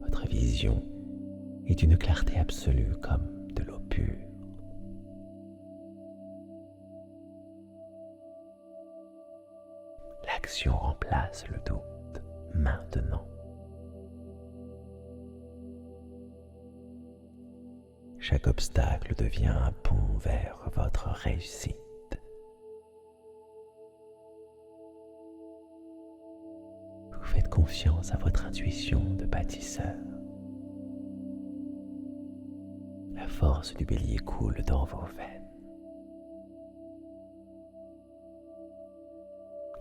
Votre vision est d'une clarté absolue comme de l'eau pure. L'action remplace le doute maintenant. Chaque obstacle devient un pont vers votre réussite. Vous faites confiance à votre intuition de bâtisseur. La force du bélier coule dans vos veines.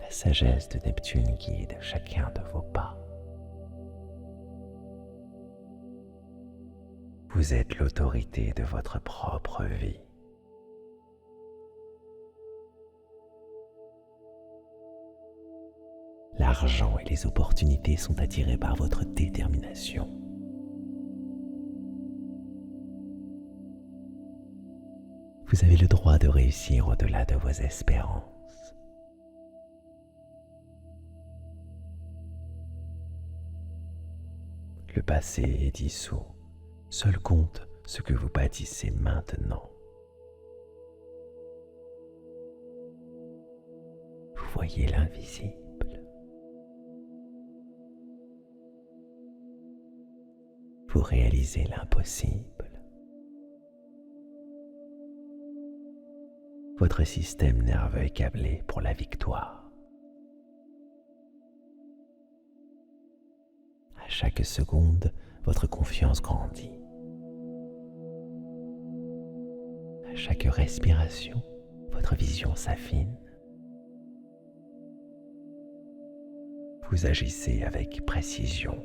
La sagesse de Neptune guide chacun de vos pas. Vous êtes l'autorité de votre propre vie. L'argent et les opportunités sont attirés par votre détermination. Vous avez le droit de réussir au-delà de vos espérances. Le passé est dissous. Seul compte ce que vous bâtissez maintenant. Vous voyez l'invisible. Vous réalisez l'impossible. Votre système nerveux est câblé pour la victoire. À chaque seconde, votre confiance grandit. À chaque respiration, votre vision s'affine. Vous agissez avec précision.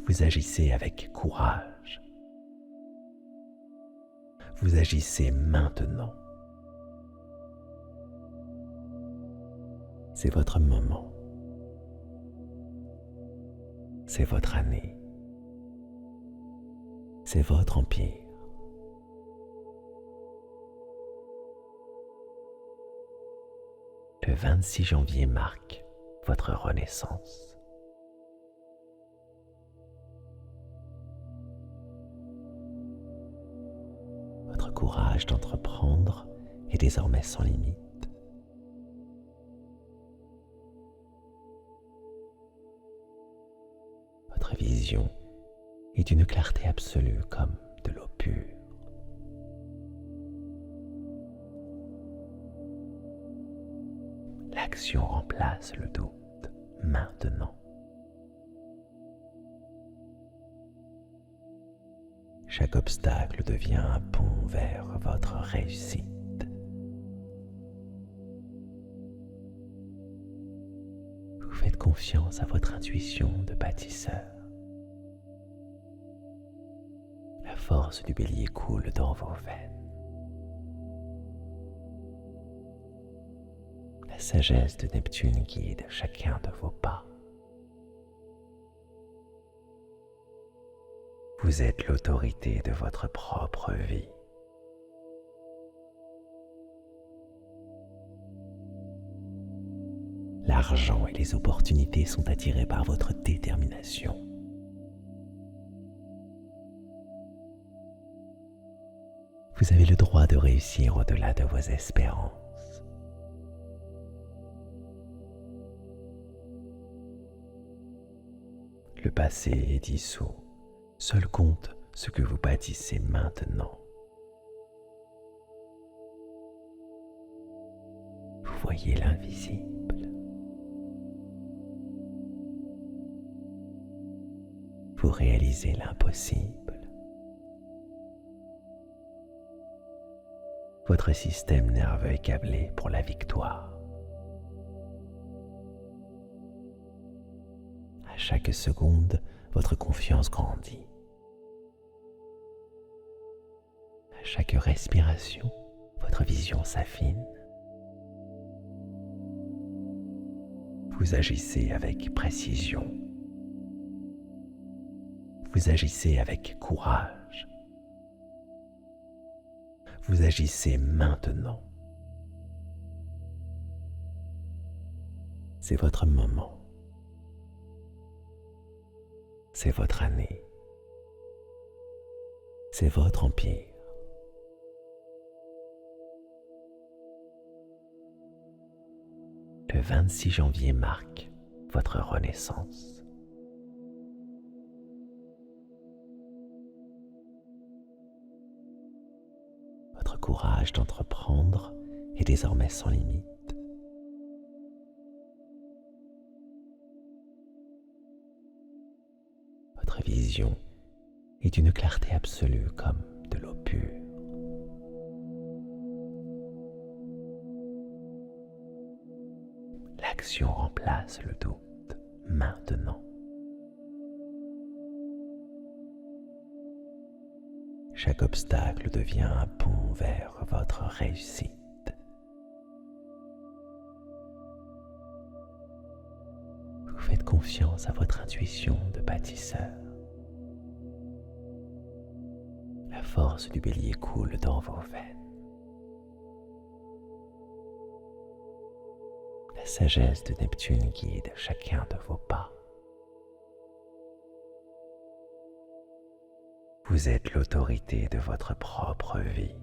Vous agissez avec courage. Vous agissez maintenant. C'est votre moment. C'est votre année. C'est votre empire. Le 26 janvier marque votre renaissance. Votre courage d'entreprendre est désormais sans limite. Votre vision est d'une clarté absolue comme de l'eau pure. L'action remplace le doute maintenant. Chaque obstacle devient un pont vers votre réussite. Vous faites confiance à votre intuition de bâtisseur. La force du bélier coule dans vos veines. La sagesse de Neptune guide chacun de vos pas. Vous êtes l'autorité de votre propre vie. L'argent et les opportunités sont attirés par votre détermination. Vous avez le droit de réussir au-delà de vos espérances. Le passé est dissous. Seul compte ce que vous bâtissez maintenant. Vous voyez l'invisible. Vous réalisez l'impossible. Votre système nerveux est câblé pour la victoire. À chaque seconde, votre confiance grandit. À chaque respiration, votre vision s'affine. Vous agissez avec précision. Vous agissez avec courage. Vous agissez maintenant. C'est votre moment. C'est votre année. C'est votre empire. Le 26 janvier marque votre renaissance. Votre courage d'entreprendre est désormais sans limite. Votre vision est d'une clarté absolue comme de l'eau pure. L'action remplace le doute maintenant. Chaque obstacle devient un pont vers votre réussite. Vous faites confiance à votre intuition de bâtisseur. La force du bélier coule dans vos veines. La sagesse de Neptune guide chacun de vos pas. Vous êtes l'autorité de votre propre vie.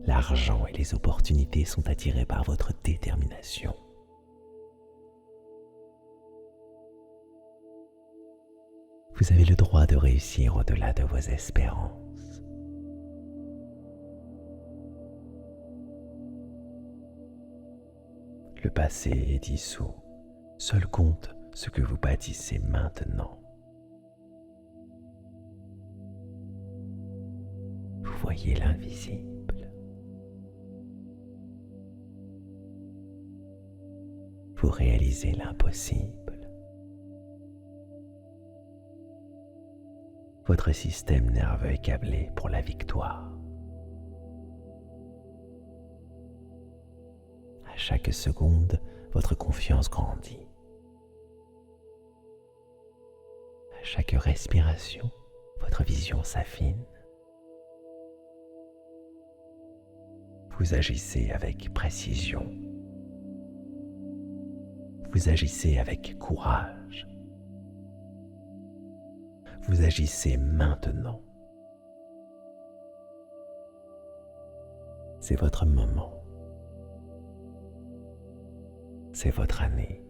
L'argent et les opportunités sont attirés par votre détermination. Vous avez le droit de réussir au-delà de vos espérances. Le passé est dissous. Seul compte ce que vous bâtissez maintenant. Vous voyez l'invisible. Vous réalisez l'impossible. Votre système nerveux est câblé pour la victoire. À chaque seconde, votre confiance grandit. À chaque respiration, votre vision s'affine. Vous agissez avec précision. Vous agissez avec courage. Vous agissez maintenant. C'est votre moment. C'est votre année.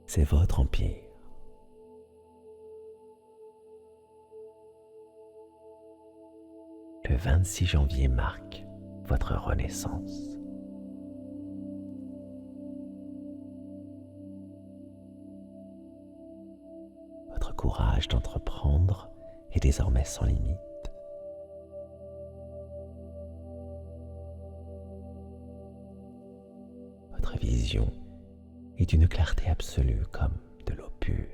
C'est votre empire. Le 26 janvier marque votre renaissance. Votre courage d'entreprendre est désormais sans limite. Votre vision est d'une clarté absolue comme de l'eau pure.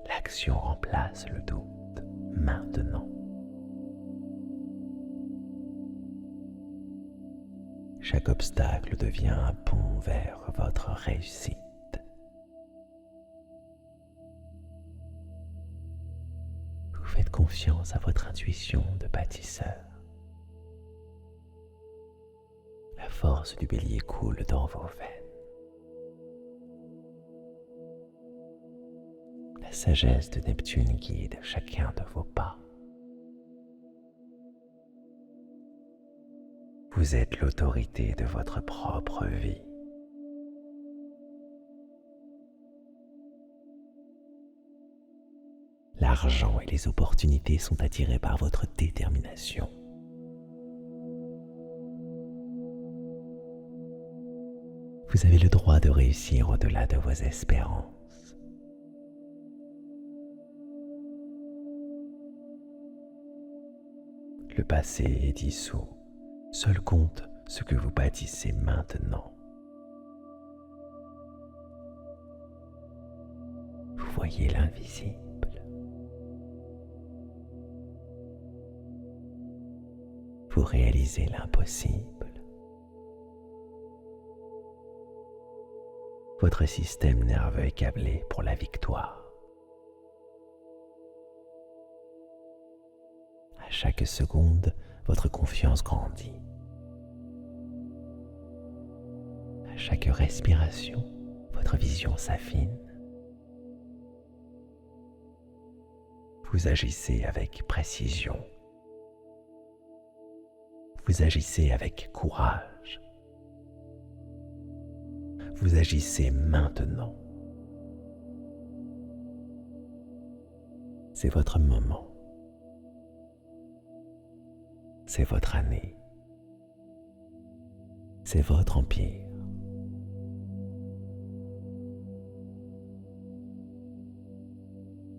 L'action remplace le doute maintenant. Chaque obstacle devient un pont vers votre réussite. Vous faites confiance à votre intuition de bâtisseur. La force du bélier coule dans vos veines. La sagesse de Neptune guide chacun de vos pas. Vous êtes l'autorité de votre propre vie. L'argent et les opportunités sont attirés par votre détermination. Vous avez le droit de réussir au-delà de vos espérances. Le passé est dissous. Seul compte ce que vous bâtissez maintenant. Vous voyez l'invisible. Vous réalisez l'impossible. Votre système nerveux est câblé pour la victoire. À chaque seconde, votre confiance grandit. À chaque respiration, votre vision s'affine. Vous agissez avec précision. Vous agissez avec courage. Vous agissez maintenant. C'est votre moment. C'est votre année. C'est votre empire.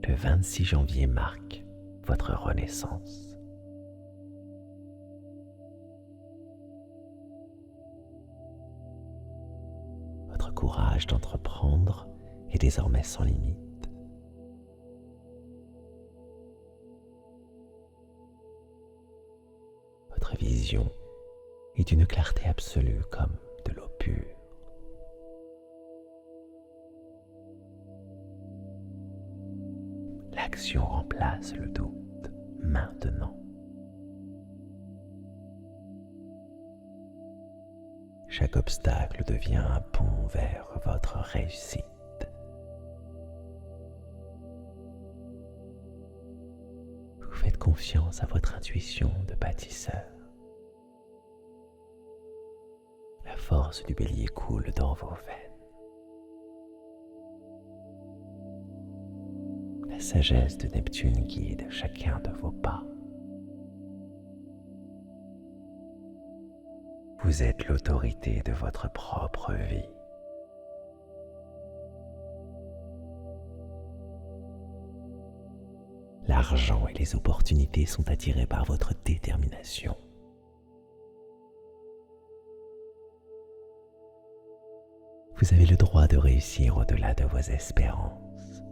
Le 26 janvier marque votre renaissance. Votre courage d'entreprendre est désormais sans limite. Votre vision est d'une clarté absolue comme de l'eau pure. L'action remplace le doute maintenant. Chaque obstacle devient un pont vers votre réussite. Vous faites confiance à votre intuition de bâtisseur. La force du bélier coule dans vos veines. La sagesse de Neptune guide chacun de vos pas. Vous êtes l'autorité de votre propre vie. L'argent et les opportunités sont attirés par votre détermination. Vous avez le droit de réussir au-delà de vos espérances.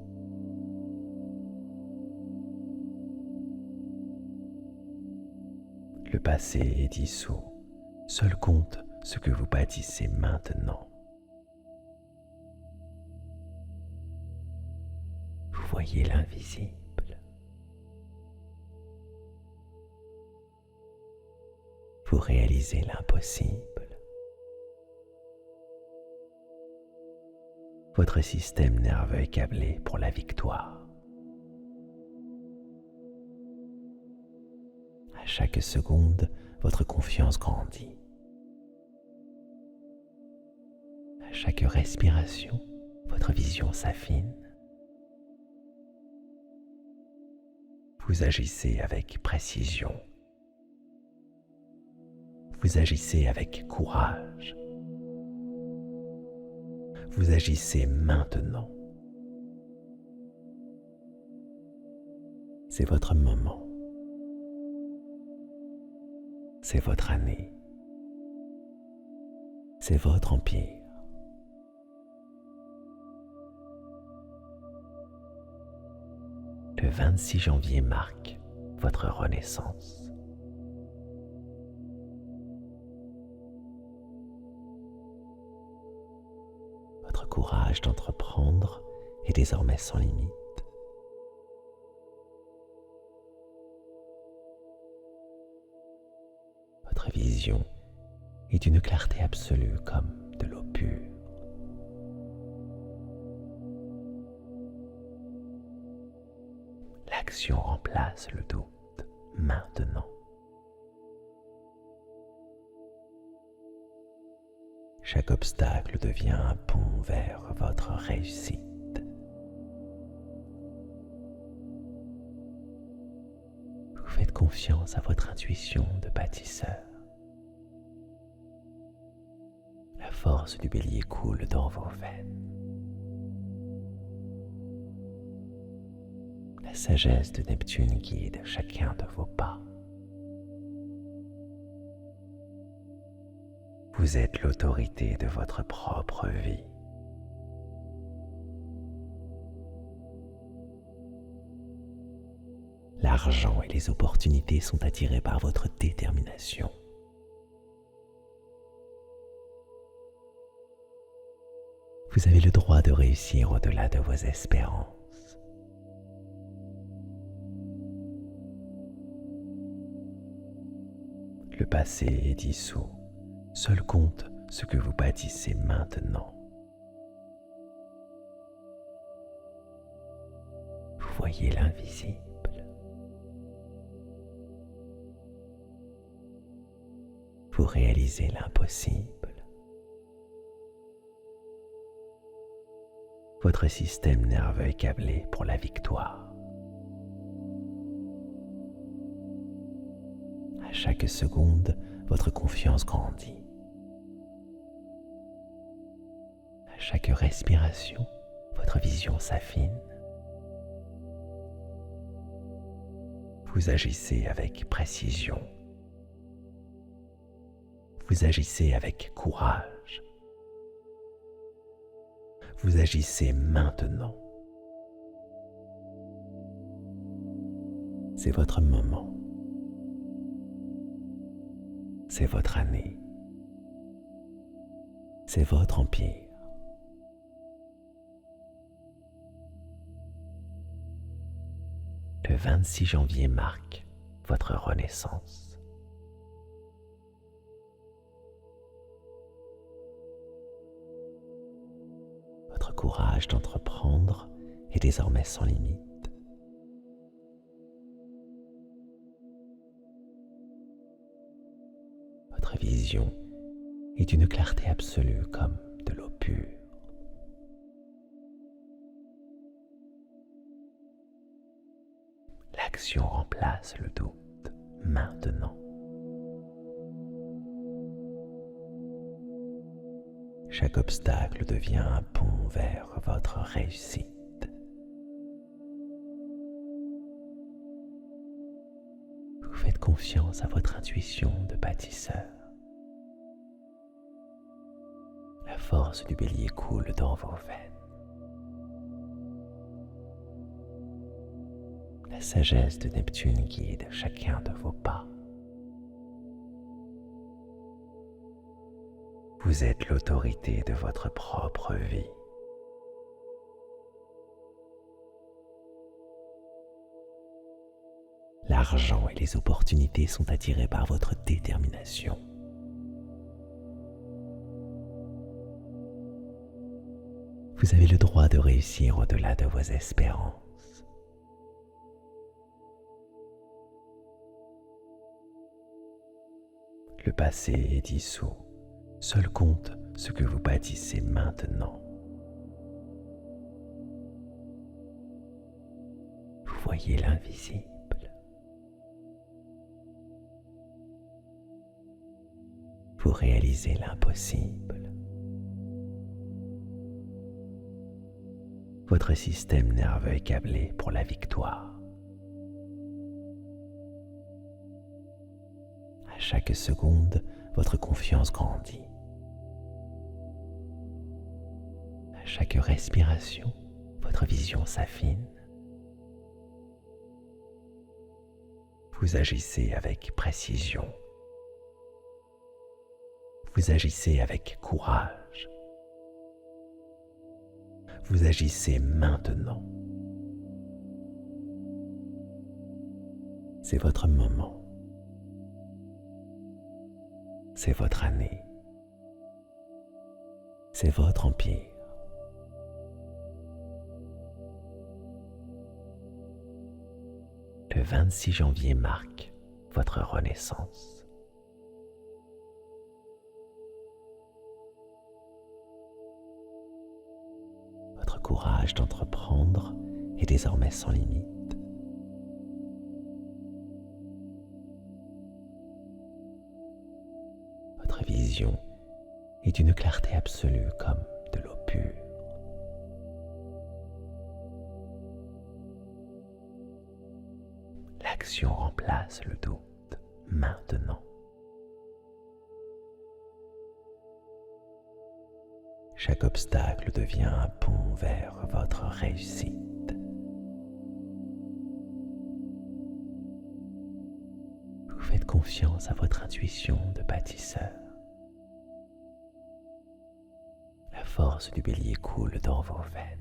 Le passé est dissous. Seul compte ce que vous bâtissez maintenant. Vous voyez l'invisible. Vous réalisez l'impossible. Votre système nerveux est câblé pour la victoire. À chaque seconde, votre confiance grandit. À chaque respiration, votre vision s'affine. Vous agissez avec précision. Vous agissez avec courage. Vous agissez maintenant. C'est votre moment. C'est votre année. C'est votre empire. Le 26 janvier marque votre renaissance. Votre courage d'entreprendre est désormais sans limite. Votre vision est d'une clarté absolue comme de l'eau pure. L'action remplace le doute maintenant. Chaque obstacle devient un pont vers votre réussite. Vous faites confiance à votre intuition de bâtisseur. La force du bélier coule dans vos veines. La sagesse de Neptune guide chacun de vos pas. Vous êtes l'autorité de votre propre vie. L'argent et les opportunités sont attirés par votre détermination. Vous avez le droit de réussir au-delà de vos espérances. Le passé est dissous. Seul compte ce que vous bâtissez maintenant. Vous voyez l'invisible. Vous réalisez l'impossible. Votre système nerveux est câblé pour la victoire. À chaque seconde, votre confiance grandit. À chaque respiration, votre vision s'affine. Vous agissez avec précision. Vous agissez avec courage. Vous agissez maintenant. C'est votre moment. C'est votre année. C'est votre empire. Le 26 janvier marque votre renaissance. courage d'entreprendre est désormais sans limite. Votre vision est d'une clarté absolue comme de l'eau pure. L'action remplace le doute maintenant. Chaque obstacle devient un pont vers votre réussite. Vous faites confiance à votre intuition de bâtisseur. La force du bélier coule dans vos veines. La sagesse de Neptune guide chacun de vos pas. Vous êtes l'autorité de votre propre vie. L'argent et les opportunités sont attirés par votre détermination. Vous avez le droit de réussir au-delà de vos espérances. Le passé est dissous. Seul compte ce que vous bâtissez maintenant. Vous voyez l'invisible. Vous réalisez l'impossible. Votre système nerveux est câblé pour la victoire. À chaque seconde, votre confiance grandit. À chaque respiration, votre vision s'affine. Vous agissez avec précision. Vous agissez avec courage. Vous agissez maintenant. C'est votre moment. C'est votre année. C'est votre empire. Le 26 janvier marque votre renaissance. Votre courage d'entreprendre est désormais sans limite. Votre vision est d'une clarté absolue comme de l'eau pure. L'action remplace le doute maintenant. Chaque obstacle devient un pont vers votre réussite. Vous faites confiance à votre intuition de bâtisseur. La force du bélier coule dans vos veines.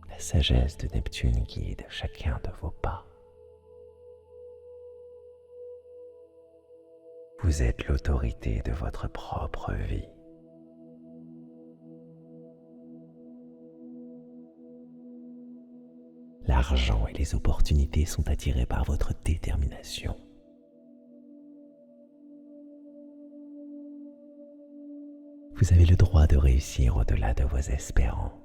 La sagesse de Neptune guide chacun de vos pas. Vous êtes l'autorité de votre propre vie. L'argent et les opportunités sont attirés par votre détermination. Vous avez le droit de réussir au-delà de vos espérances.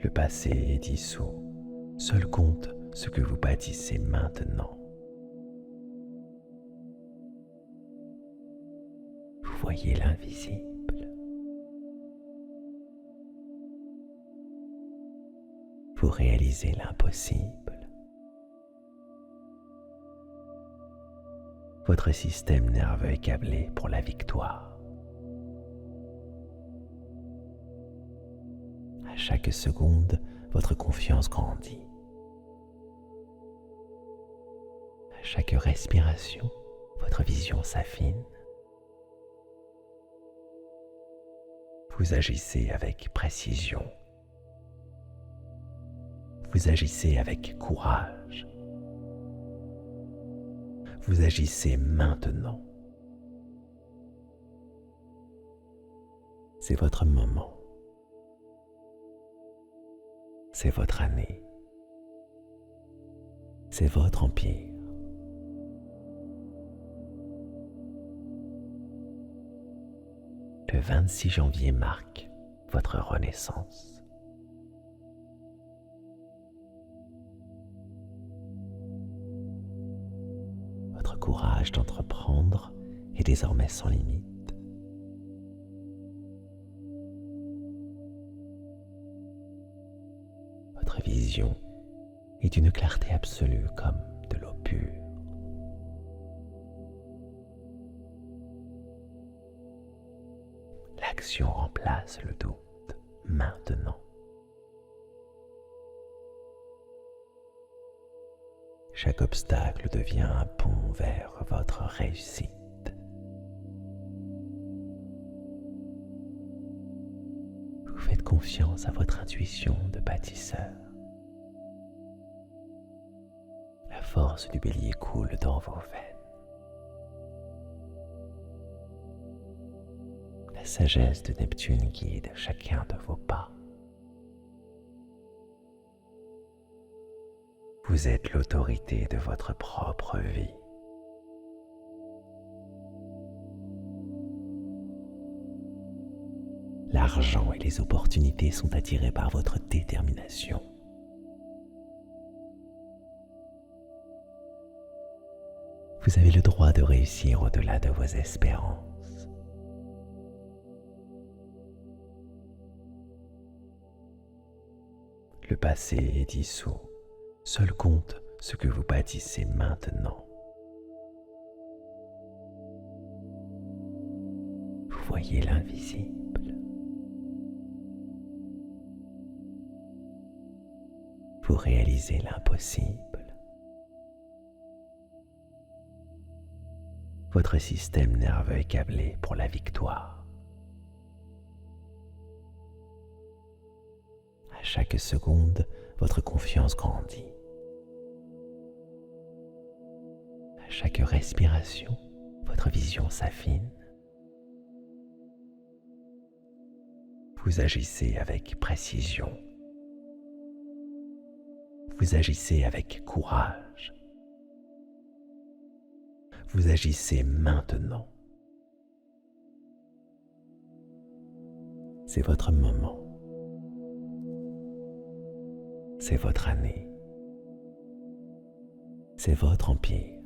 Le passé est dissous. Seul compte ce que vous bâtissez maintenant. Vous voyez l'invisible. Vous réalisez l'impossible. Votre système nerveux est câblé pour la victoire. À chaque seconde, votre confiance grandit. À chaque respiration, votre vision s'affine. Vous agissez avec précision. Vous agissez avec courage. Vous agissez maintenant. C'est votre moment. C'est votre année. C'est votre empire. Le 26 janvier marque votre renaissance. Votre courage d'entreprendre est désormais sans limite. Votre vision est d'une clarté absolue comme de l'eau pure. L'action remplace le doute maintenant. Chaque obstacle devient un pont vers votre réussite. Vous faites confiance à votre intuition de bâtisseur. La force du bélier coule dans vos veines. La sagesse de Neptune guide chacun de vos pas. Vous êtes l'autorité de votre propre vie. L'argent et les opportunités sont attirés par votre détermination. Vous avez le droit de réussir au-delà de vos espérances. Le passé est dissous. Seul compte ce que vous bâtissez maintenant. Vous voyez l'invisible. Vous réalisez l'impossible. Votre système nerveux est câblé pour la victoire. À chaque seconde, votre confiance grandit. À chaque respiration, votre vision s'affine. Vous agissez avec précision. Vous agissez avec courage. Vous agissez maintenant. C'est votre moment. C'est votre année. C'est votre empire.